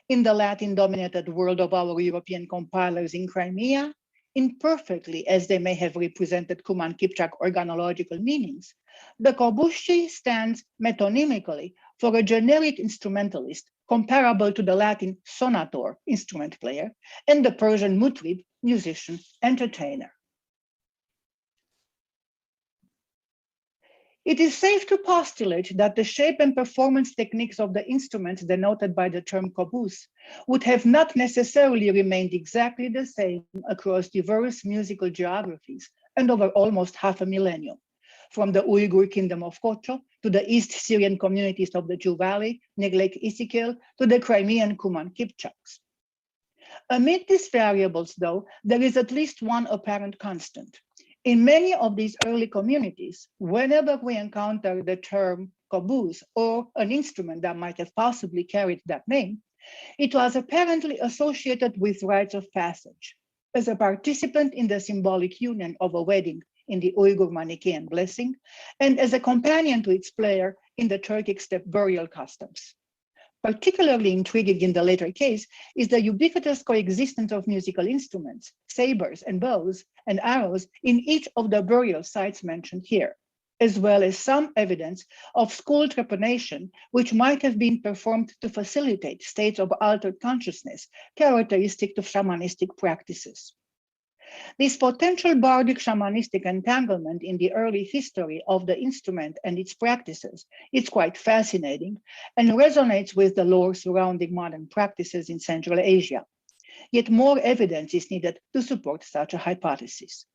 In the Latin-dominated world of our European compilers in Crimea, imperfectly as they may have represented Cuman Kipchak organological meanings, the kobushchi stands metonymically for a generic instrumentalist comparable to the Latin sonator, instrument player, and the Persian mutrib, musician, entertainer. It is safe to postulate that the shape and performance techniques of the instruments denoted by the term kopuz would have not necessarily remained exactly the same across diverse musical geographies and over almost half a millennium, from the Uyghur kingdom of Kocho to the East Syrian communities of the Jew Valley, near Lake Isikil, to the Crimean Cuman Kipchaks. Amid these variables, though, there is at least one apparent constant. In many of these early communities, whenever we encounter the term kopuz or an instrument that might have possibly carried that name, it was apparently associated with rites of passage, as a participant in the symbolic union of a wedding in the Uyghur Manichaean blessing, and as a companion to its player in the Turkic steppe burial customs. Particularly intriguing in the latter case is the ubiquitous coexistence of musical instruments, sabers and bows and arrows in each of the burial sites mentioned here, as well as some evidence of school trepanation, which might have been performed to facilitate states of altered consciousness characteristic to shamanistic practices. This potential bardic shamanistic entanglement in the early history of the instrument and its practices is quite fascinating and resonates with the lore surrounding modern practices in Central Asia. Yet more evidence is needed to support such a hypothesis.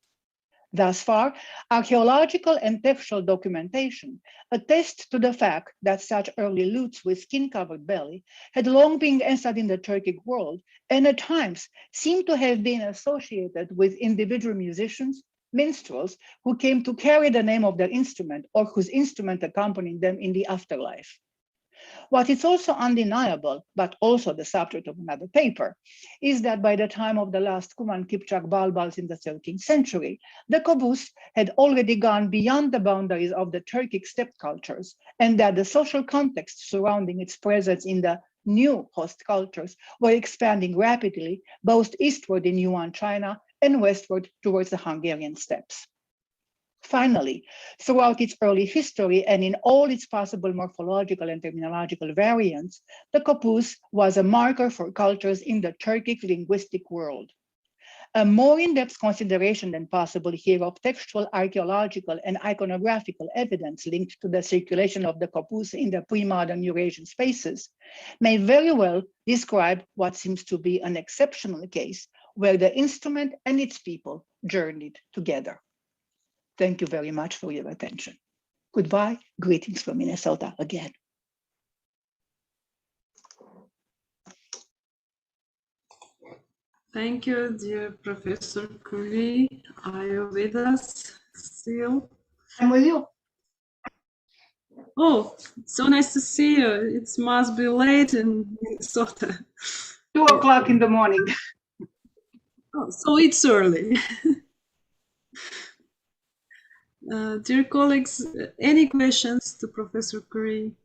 Thus far, archaeological and textual documentation attest to the fact that such early lutes with skin-covered belly had long been entered in the Turkic world and at times seem to have been associated with individual musicians, minstrels, who came to carry the name of their instrument or whose instrument accompanied them in the afterlife. What is also undeniable, but also the subject of another paper, is that by the time of the last Cuman Kipchak balbals in the 13th century, the kopuz had already gone beyond the boundaries of the Turkic steppe cultures, and that the social context surrounding its presence in the new host cultures were expanding rapidly, both eastward in Yuan China and westward towards the Hungarian steppes. Finally, throughout its early history and in all its possible morphological and terminological variants, the kopuz was a marker for cultures in the Turkic linguistic world. A more in-depth consideration than possible here of textual, archaeological, and iconographical evidence linked to the circulation of the corpus in the pre-modern Eurasian spaces may very well describe what seems to be an exceptional case where the instrument and its people journeyed together. Thank you very much for your attention. Goodbye, greetings from Minnesota again. Thank you, dear Professor Curie. Are you with us still? I'm with you. Oh, so nice to see you. It must be late in Minnesota. 2 o'clock in the morning. Oh, so it's early. Dear colleagues, any questions to Professor Curie?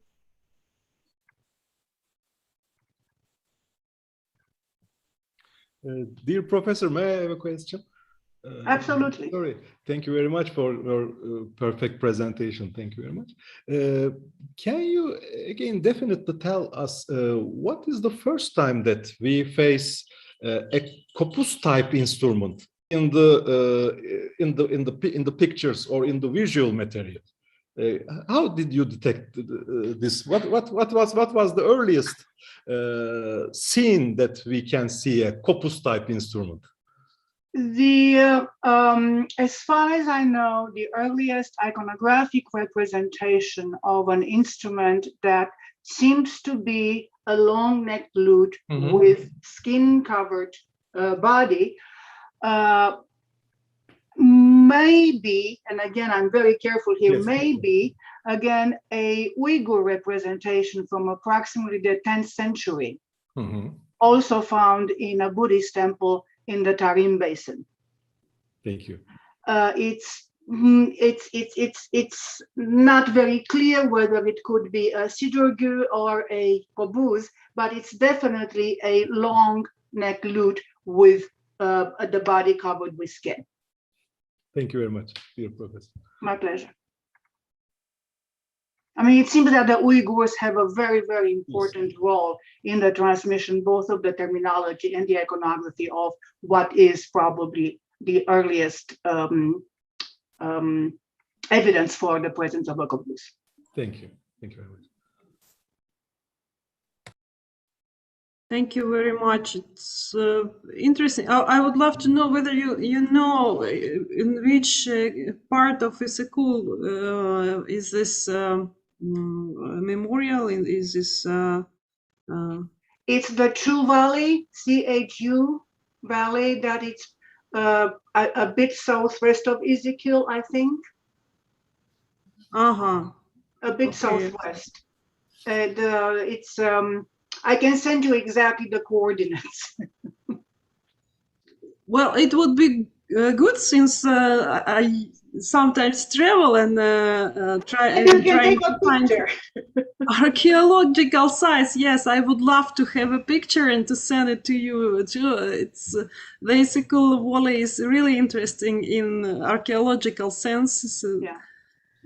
Dear Professor, may I have a question? Absolutely. Sorry. Thank you very much for your perfect presentation. Thank you very much. Can you again definitely tell us what is the first time that we face a corpus type instrument in the pictures or in the visual material? How did you detect this? What was the earliest scene that we can see a corpus type instrument? As far as I know, the earliest iconographic representation of an instrument that seems to be a long-necked lute with skin-covered body maybe, and again, I'm very careful here, yes, maybe, again, a Uyghur representation from approximately the 10th century, also found in a Buddhist temple in the Tarim Basin. Thank you. It's not very clear whether it could be a sidurgu or a kobuz, but it's definitely a long neck lute with the body covered with skin. Thank you very much, dear Professor. My pleasure. I mean, it seems that the Uyghurs have a very, very important role in the transmission, both of the terminology and the iconography of what is probably the earliest evidence for the presence of a kobuz. Thank you. Thank you very much. Thank you very much. It's interesting. I would love to know whether you know in which part of Isikul is this memorial? Is this? It's the Chu Valley, CHU Valley, that it's a bit southwest of Ezekiel, I think. A bit southwest. It's I can send you exactly the coordinates. Well, it would be good since I sometimes travel and try to find archaeological sites. Yes, I would love to have a picture and to send it to you too. It's the Isikul Valley is really interesting in archaeological sense. So yeah.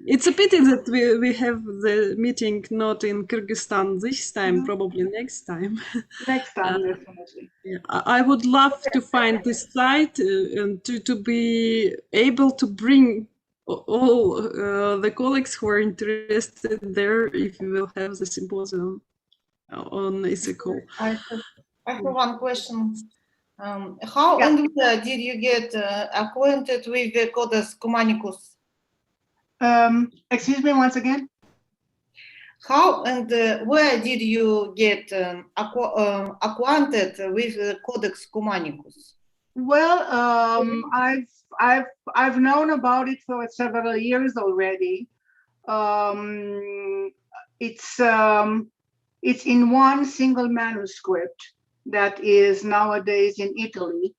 It's a pity that we have the meeting not in Kyrgyzstan this time, probably next time. Next time, definitely. Yeah, I would love to find this site and to be able to bring all the colleagues who are interested there if we will have the symposium on Isikul. I have one question. How and where did you get acquainted with the Codex Cumanicus? Excuse me once again? How and where did you get acquainted with the Codex Cumanicus? Well, I've known about it for several years already. It's in one single manuscript that is nowadays in Italy,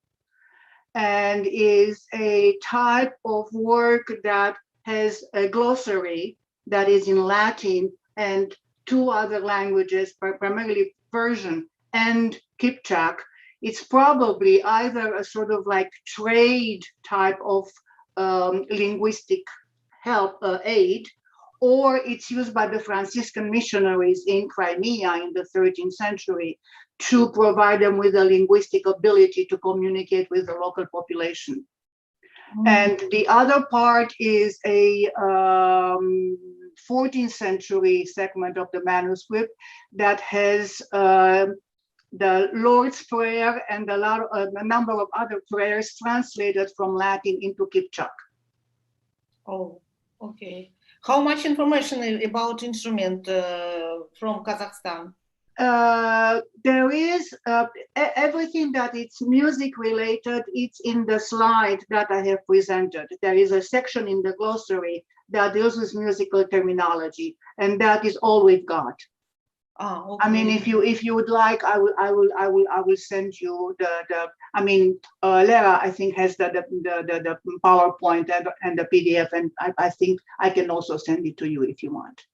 and is a type of work that has a glossary that is in Latin and two other languages, primarily Persian and Kipchak. It's probably either a sort of like trade type of linguistic help aid, or it's used by the Franciscan missionaries in Crimea in the 13th century to provide them with a linguistic ability to communicate with the local population. And the other part is a 14th century segment of the manuscript that has the Lord's Prayer and a number of other prayers translated from Latin into Kipchak. Oh, okay. How much information about instrument from Kazakhstan? There is everything that it's music related. It's in the slide that I have presented. There is a section in the glossary that deals with musical terminology, and that is all we've got. Ah, okay. I mean, if you would like, I will send you the. I mean, Lera, I think, has the PowerPoint and the PDF, and I think I can also send it to you if you want.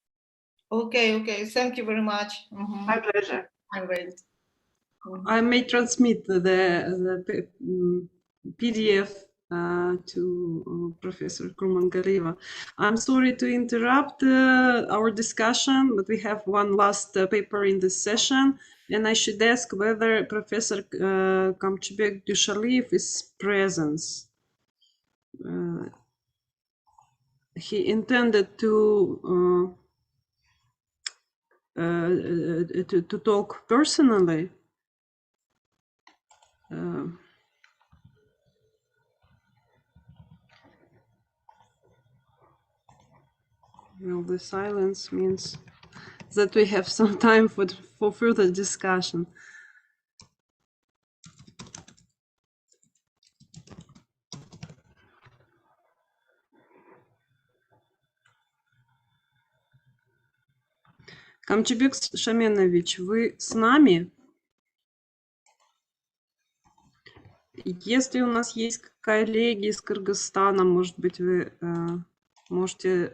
Okay, okay. Thank you very much. My pleasure. I'm ready. I may transmit the PDF to Professor Kurmangaliyeva. I'm sorry to interrupt our discussion, but we have one last paper in this session, and I should ask whether Professor Kamchibek Dushaliyev is present. He intended to talk personally. Well, the silence means that we have some time for further discussion. Камчебек Шаменович, вы с нами? Если у нас есть коллеги из Кыргызстана, может быть, вы можете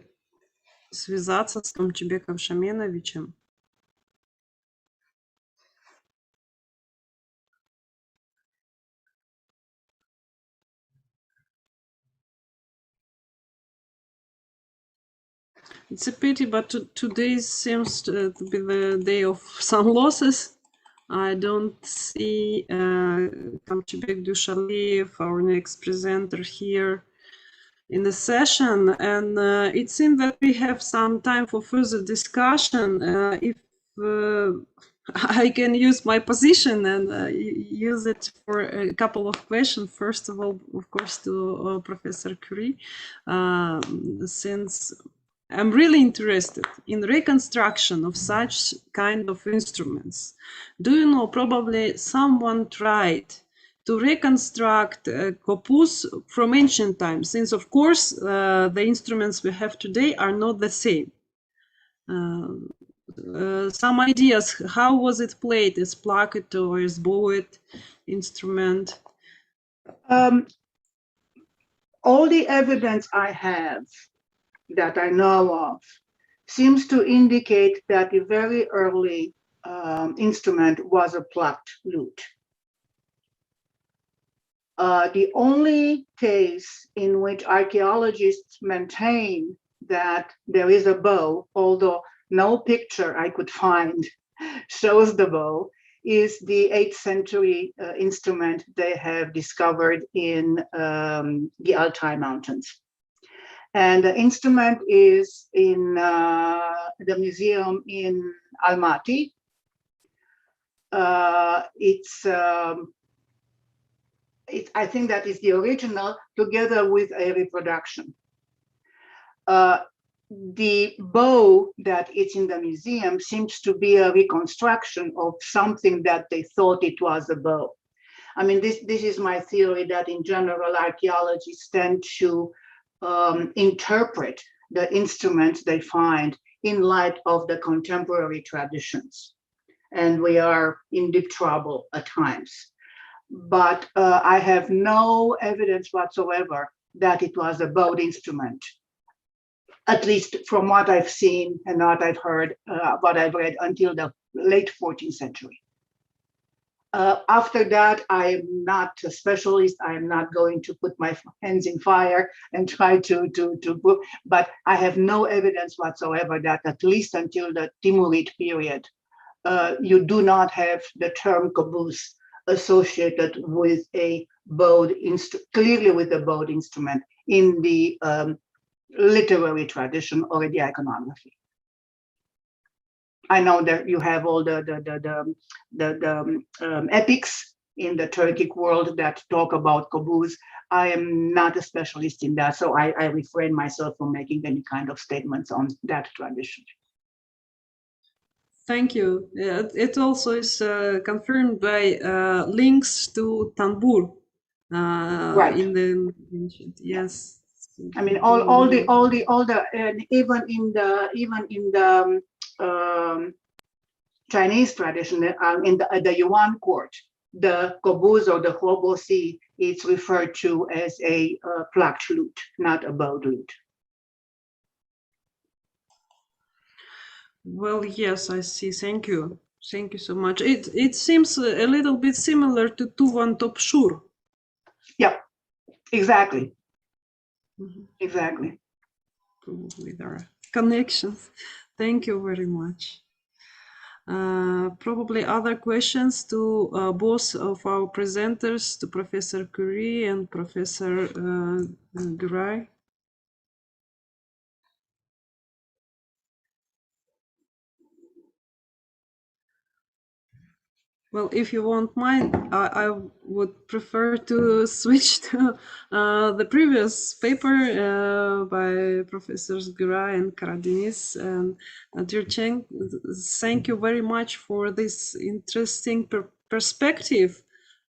связаться с Камчебеком Шаменовичем. It's a pity, but today seems to be the day of some losses. I don't see Kamchibek Dushaliyev, our next presenter, here in the session, and it seems that we have some time for further discussion. If I can use my position and use it for a couple of questions. First of all, of course, to Professor Curie, since I'm really interested in reconstruction of such kind of instruments. Do you know, probably someone tried to reconstruct kopuz from ancient times, since of course the instruments we have today are not the same. Some ideas, how was it played, as placket or as bowed instrument? All the evidence I have that I know of seems to indicate that the very early instrument was a plucked lute. The only case in which archaeologists maintain that there is a bow, although no picture I could find shows the bow, is the 8th century instrument they have discovered in the Altai Mountains. And the instrument is in the museum in Almaty. I think that is the original, together with a reproduction. The bow that is in the museum seems to be a reconstruction of something that they thought it was a bow. I mean, this is my theory, that in general, archaeologists tend to interpret the instruments they find in light of the contemporary traditions. And we are in deep trouble at times. But I have no evidence whatsoever that it was a bowed instrument, at least from what I've seen and what I've heard, what I've read until the late 14th century. After that, I am not a specialist. I am not going to put my hands in fire and try to but I have no evidence whatsoever that at least until the Timurid period, you do not have the term caboose associated with a bowed clearly with a bowed instrument in the literary tradition or the iconography. I know that you have all the epics in the Turkic world that talk about caboose. I am not a specialist in that, so I refrain myself from making any kind of statements on that tradition. Thank you. It also is confirmed by links to Tanbur Right. in the ancient. Yes. I mean, all the even in the Chinese tradition, in the Yuan court, the caboose or the hobosi is referred to as a plucked lute, not a bowed lute. Well, yes, I see. Thank you. Thank you so much. It seems a little bit similar to Tuvan Topshur. Yeah, exactly. Mm-hmm. Exactly. Probably there are connections. Thank you very much. Probably other questions to both of our presenters, to Professor Curie and Professor Guray. Well, if you won't mind, I would prefer to switch to the previous paper by Professors Guray and Karadinis. And dear Cheng, thank you very much for this interesting perspective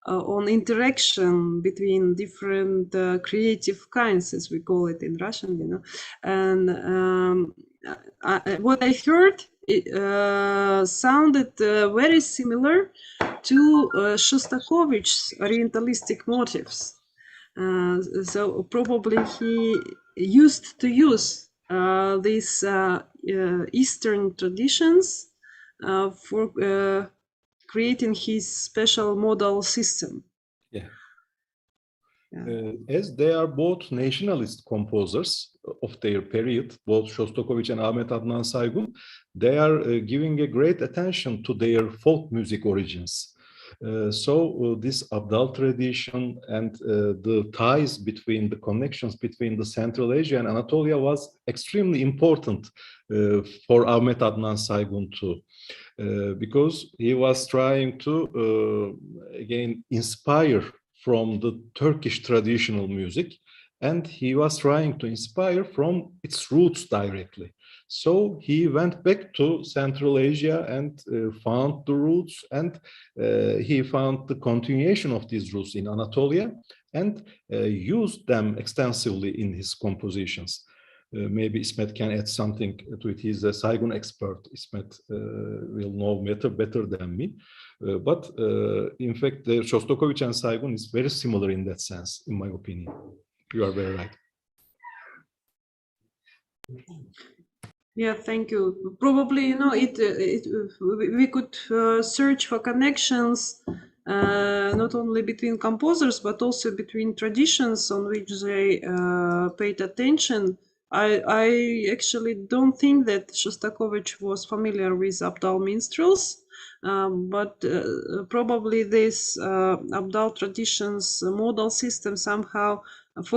on interaction between different creative kinds, as we call it in Russian, you know. And what I heard sounded very similar to Shostakovich's Orientalistic motifs. So probably he used to use these Eastern traditions for creating his special modal system. Yeah. As they are both nationalist composers of their period, both Shostakovich and Ahmet Adnan Saygun, they are giving a great attention to their folk music origins. So this Abdal tradition and the ties between the connections between the Central Asia and Anatolia was extremely important for Ahmet Adnan Saygun too. Because he was trying to again inspire from the Turkish traditional music, and he was trying to inspire from its roots directly. So he went back to Central Asia and found the roots, and he found the continuation of these roots in Anatolia and used them extensively in his compositions. Maybe Ismet can add something to it. He's a Saygun expert. Ismet will know better than me. But in fact, the Shostakovich and Saygun is very similar in that sense, in my opinion. You are very right. Yeah, thank you. Probably, you know, we could search for connections not only between composers but also between traditions on which they paid attention. I actually don't think that Shostakovich was familiar with Abdal minstrels, but probably this Abdal traditions modal system somehow was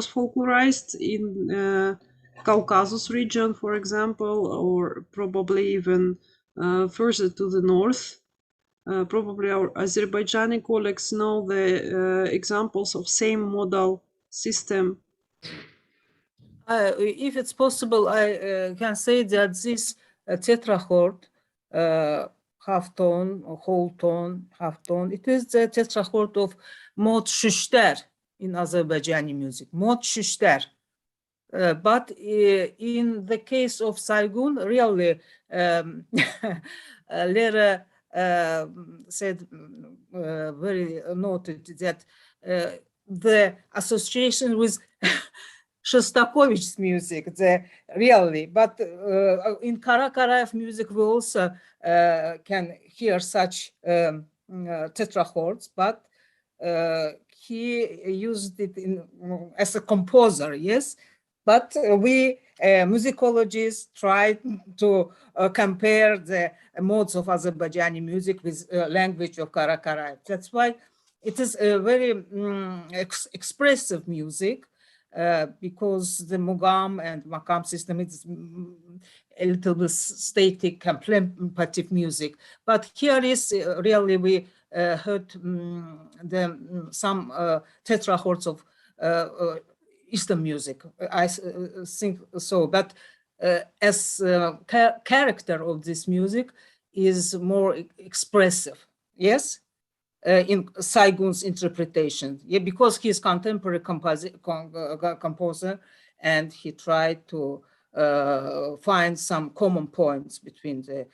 folklorized in Caucasus region, for example, or probably even further to the north. Probably our Azerbaijani colleagues know the examples of same modal system. If it's possible, I can say that this tetrachord, half tone, whole tone, half tone, it is the tetrachord of mod shushter in Azerbaijani music, mod shushter. But in the case of Saygun, really, Lera said very noted that the association with Shostakovich's music, really, but in Kara Karayev music, we also can hear such tetrachords, but he used it as a composer, yes. But we musicologists tried to compare the modes of Azerbaijani music with language of Kara-Karayev. That's why it is a very expressive music, because the mugam and makam system is a little bit static, contemplative music. But here is really we heard some tetrachords of Eastern music. I think so, but as character of this music is more expressive, yes? In Saygun's interpretation, yeah, because he is contemporary composer, and he tried to find some common points between the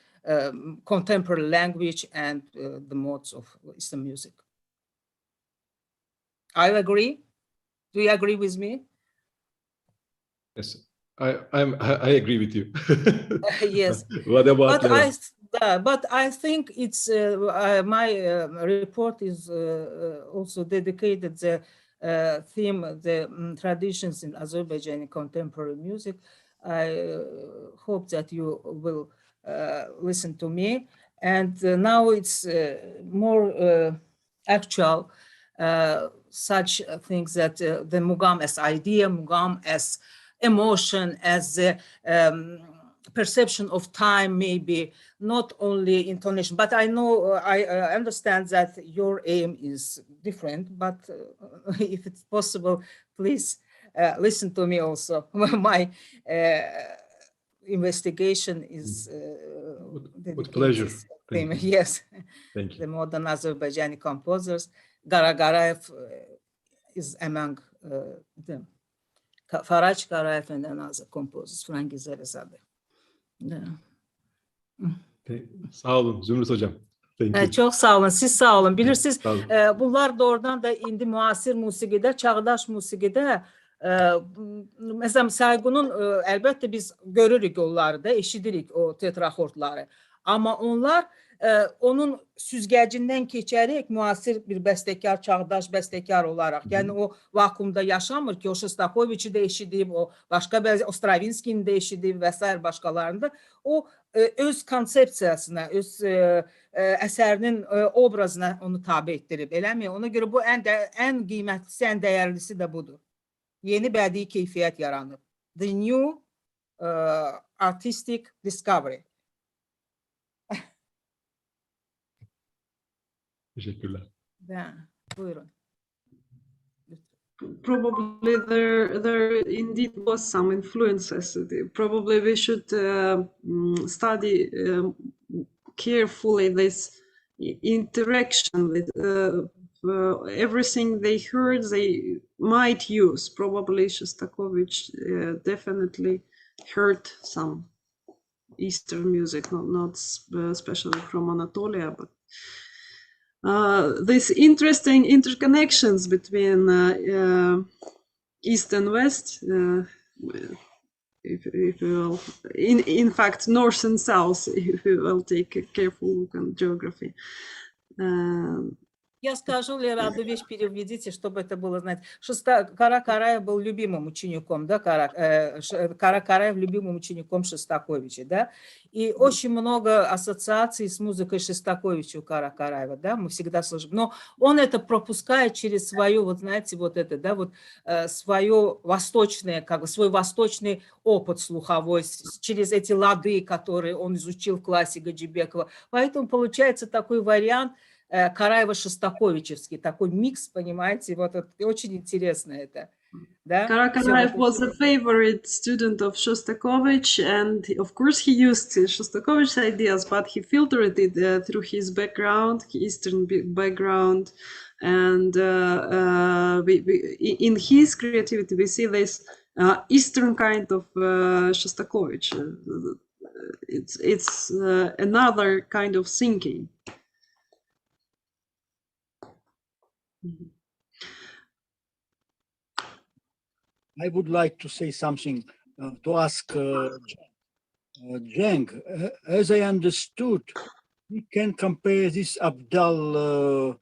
contemporary language and the modes of Eastern music. I agree. Do you agree with me? Yes, I agree with you. Yes. What about but I think it's my report is also dedicated the theme, the traditions in Azerbaijani contemporary music. I hope that you will listen to me. And now it's more actual, such things that the mugam as idea, mugam as emotion, as the perception of time, maybe not only intonation, but I know, I understand that your aim is different, but if it's possible, please listen to me also. My investigation is with pleasure. Theme. Yes. Thank you. The modern Azerbaijani composers. Kara-Karayev is among them. Faraj Karayev and another composers, Frangizerizade. Sağ olun Zümrüt Hocam. Thank you. Çok sağ olun, siz sağ olun. Bilirsiniz, Sağ olun. bunlar doğrudan da indi müasir musiqide, çağdaş musiqide, mesela Saygunun əlbəttə biz görürük onları da, eşidirik o tetrachordları. Amma onlar onun süzgəcindən keçərək müasir bir bəstəkar, çağdaş bəstəkar olaraq, yəni o vakuumda yaşamır ki, o Shostakoviç'i də eşidib, o başqa o Stravinskini də eşidib və s. başqalarında. O öz konsepsiyasına, öz əsərinin obrazına onu tabi etdirib, eləmi? Ona görə bu ən qiymətlisi, ən dəyərlisi də budur. Yeni bədii keyfiyyət yaranıb. The new artistic discovery. Teşekkürler. Buyurun. Probably there indeed was some influences. Probably we should study carefully this interaction with everything they heard. They might use. Probably Shostakovich definitely heard some Eastern music, not especially from Anatolia, but these interesting interconnections between East and West, if you will, in fact, North and South, if you will take a careful look on geography. Я скажу, Лера, одну вещь переведите, чтобы это было знать. Кара-Караев был любимым учеником, да, Кара-Караев любимым учеником Шостаковича, да, и очень много ассоциаций с музыкой Шостаковича у Кара-Караева, да, мы всегда слышим, но он это пропускает через свою, вот знаете, вот это, да, вот свое восточное, как бы свой восточный опыт слуховой, через эти лады, которые он изучил в классе Гаджибекова, поэтому получается такой вариант Караева-Шостаковичевский, такой микс, понимаете, вот это очень интересно это. Да? Kara-Karayev was a favorite student of Shostakovich, and of course he used Shostakovich's ideas, but he filtered it through his background, Eastern background, and in his creativity we see this Eastern kind of Shostakovich. It's another kind of thinking. I would like to say something, to ask Cenk, as I understood, we can compare this Abdal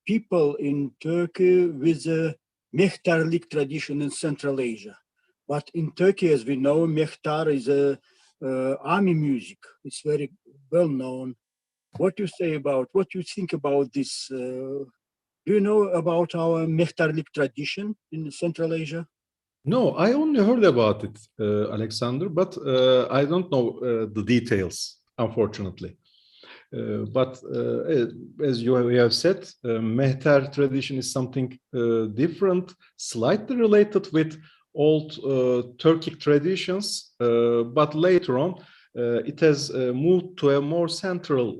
people in Turkey with the Mehtarlik tradition in Central Asia. But in Turkey, as we know, Mehtar is a army music. It's very well known. What you say about, what you think about this? Do you know about our Mehtarlik tradition in Central Asia? No, I only heard about it, Alexander, but I don't know the details, unfortunately. But as you have said, Mehter tradition is something different, slightly related with old Turkic traditions, but later on it has moved to a more central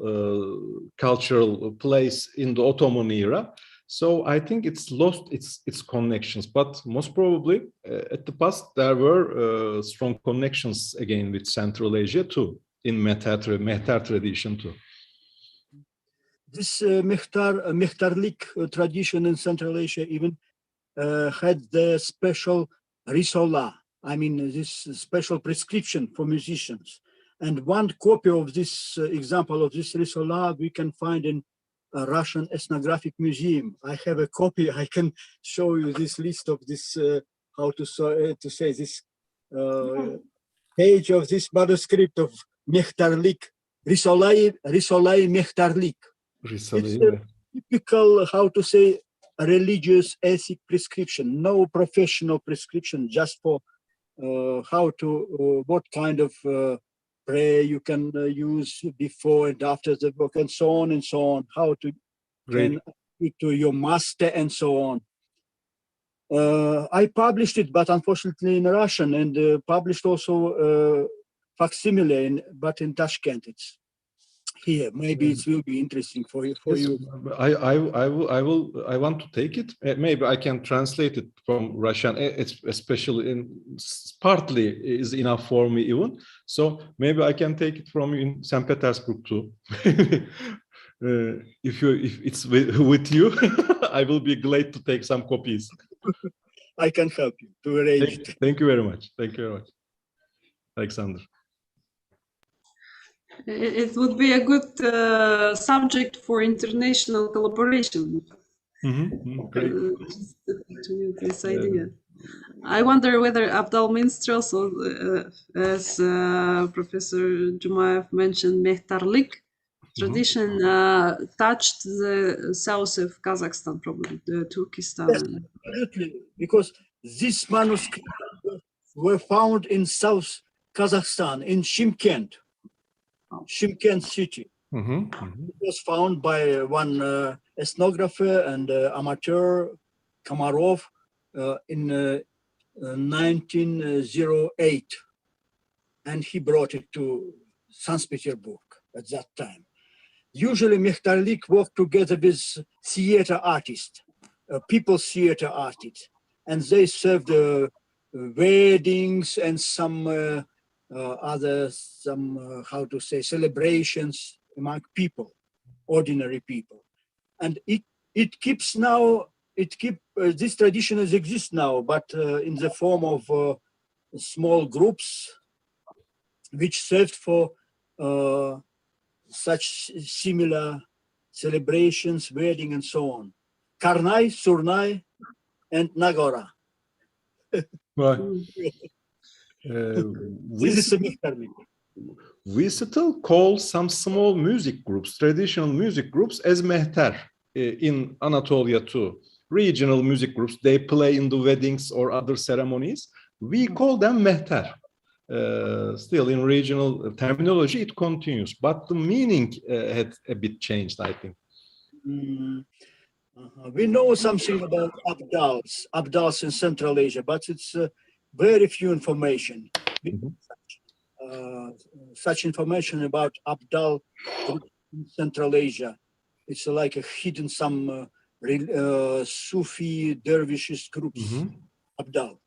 cultural place in the Ottoman era. So I think it's lost its connections, but most probably at the past there were strong connections again with Central Asia too, in Mehter tradition too. This Mehtarlik tradition in Central Asia even had the special risola. I mean, this special prescription for musicians. And one copy of this example of this risola we can find in a Russian ethnographic museum. I have a copy. I can show you this list of this, how to say this page of this manuscript of Mehtarlik, Risolai Mehtarlik. It's a typical, how to say, a religious ethic prescription, no professional prescription, just for how to, what kind of prayer you can use before and after the book, and so on and so on, how to can speak to your master and so on. I published it, but unfortunately in Russian, and published also facsimile, but in Tashkent. It's here. Maybe it will be interesting for you. Yes, I want to take it. Maybe I can translate it from Russian. It's especially partly is enough for me even. So maybe I can take it from you in St. Petersburg too. If it's with you, I will be glad to take some copies. I can help you to arrange it. Thank you very much. Thank you very much, Alexander. It would be a good subject for international collaboration. Great. This idea. I wonder whether Abdal minstrels, as Professor Jumayev mentioned, Mehtarlik tradition touched the south of Kazakhstan, probably the Turkestan. Yes, absolutely, because these manuscripts were found in South Kazakhstan, in Shymkent city. It was found by one ethnographer and amateur, Komarov, in 1908, and he brought it to St. Petersburg at that time. Usually Mehtarlik worked together with theater artists, people theater artists, and they served weddings and some how to say, celebrations among people, ordinary people. And it keeps now, this tradition exists now, but in the form of small groups which served for such similar celebrations, wedding and so on. Karnai, Surnai, and Nagora. Right. We still call some small music groups, traditional music groups, as mehter in Anatolia too. Regional music groups, they play in the weddings or other ceremonies. We call them mehter. Still in regional terminology, it continues, but the meaning had a bit changed, I think. We know something about Abdals in Central Asia, but it's very few information. Such information about Abdal in Central Asia. It's like a hidden some Sufi dervishes groups, Abdal.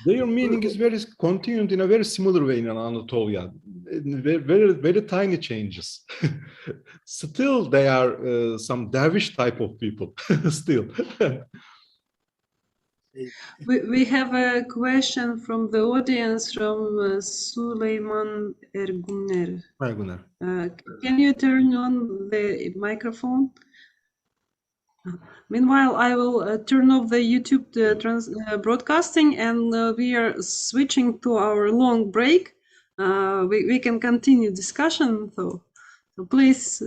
Their meaning is very continued in a very similar way in Anatolia. Very tiny changes. Still, they are some dervish type of people. Still. We have a question from the audience from Süleyman Erguner. Gunnar. Can you turn on the microphone? Meanwhile, I will turn off the YouTube broadcasting, and we are switching to our long break. We can continue discussion, so please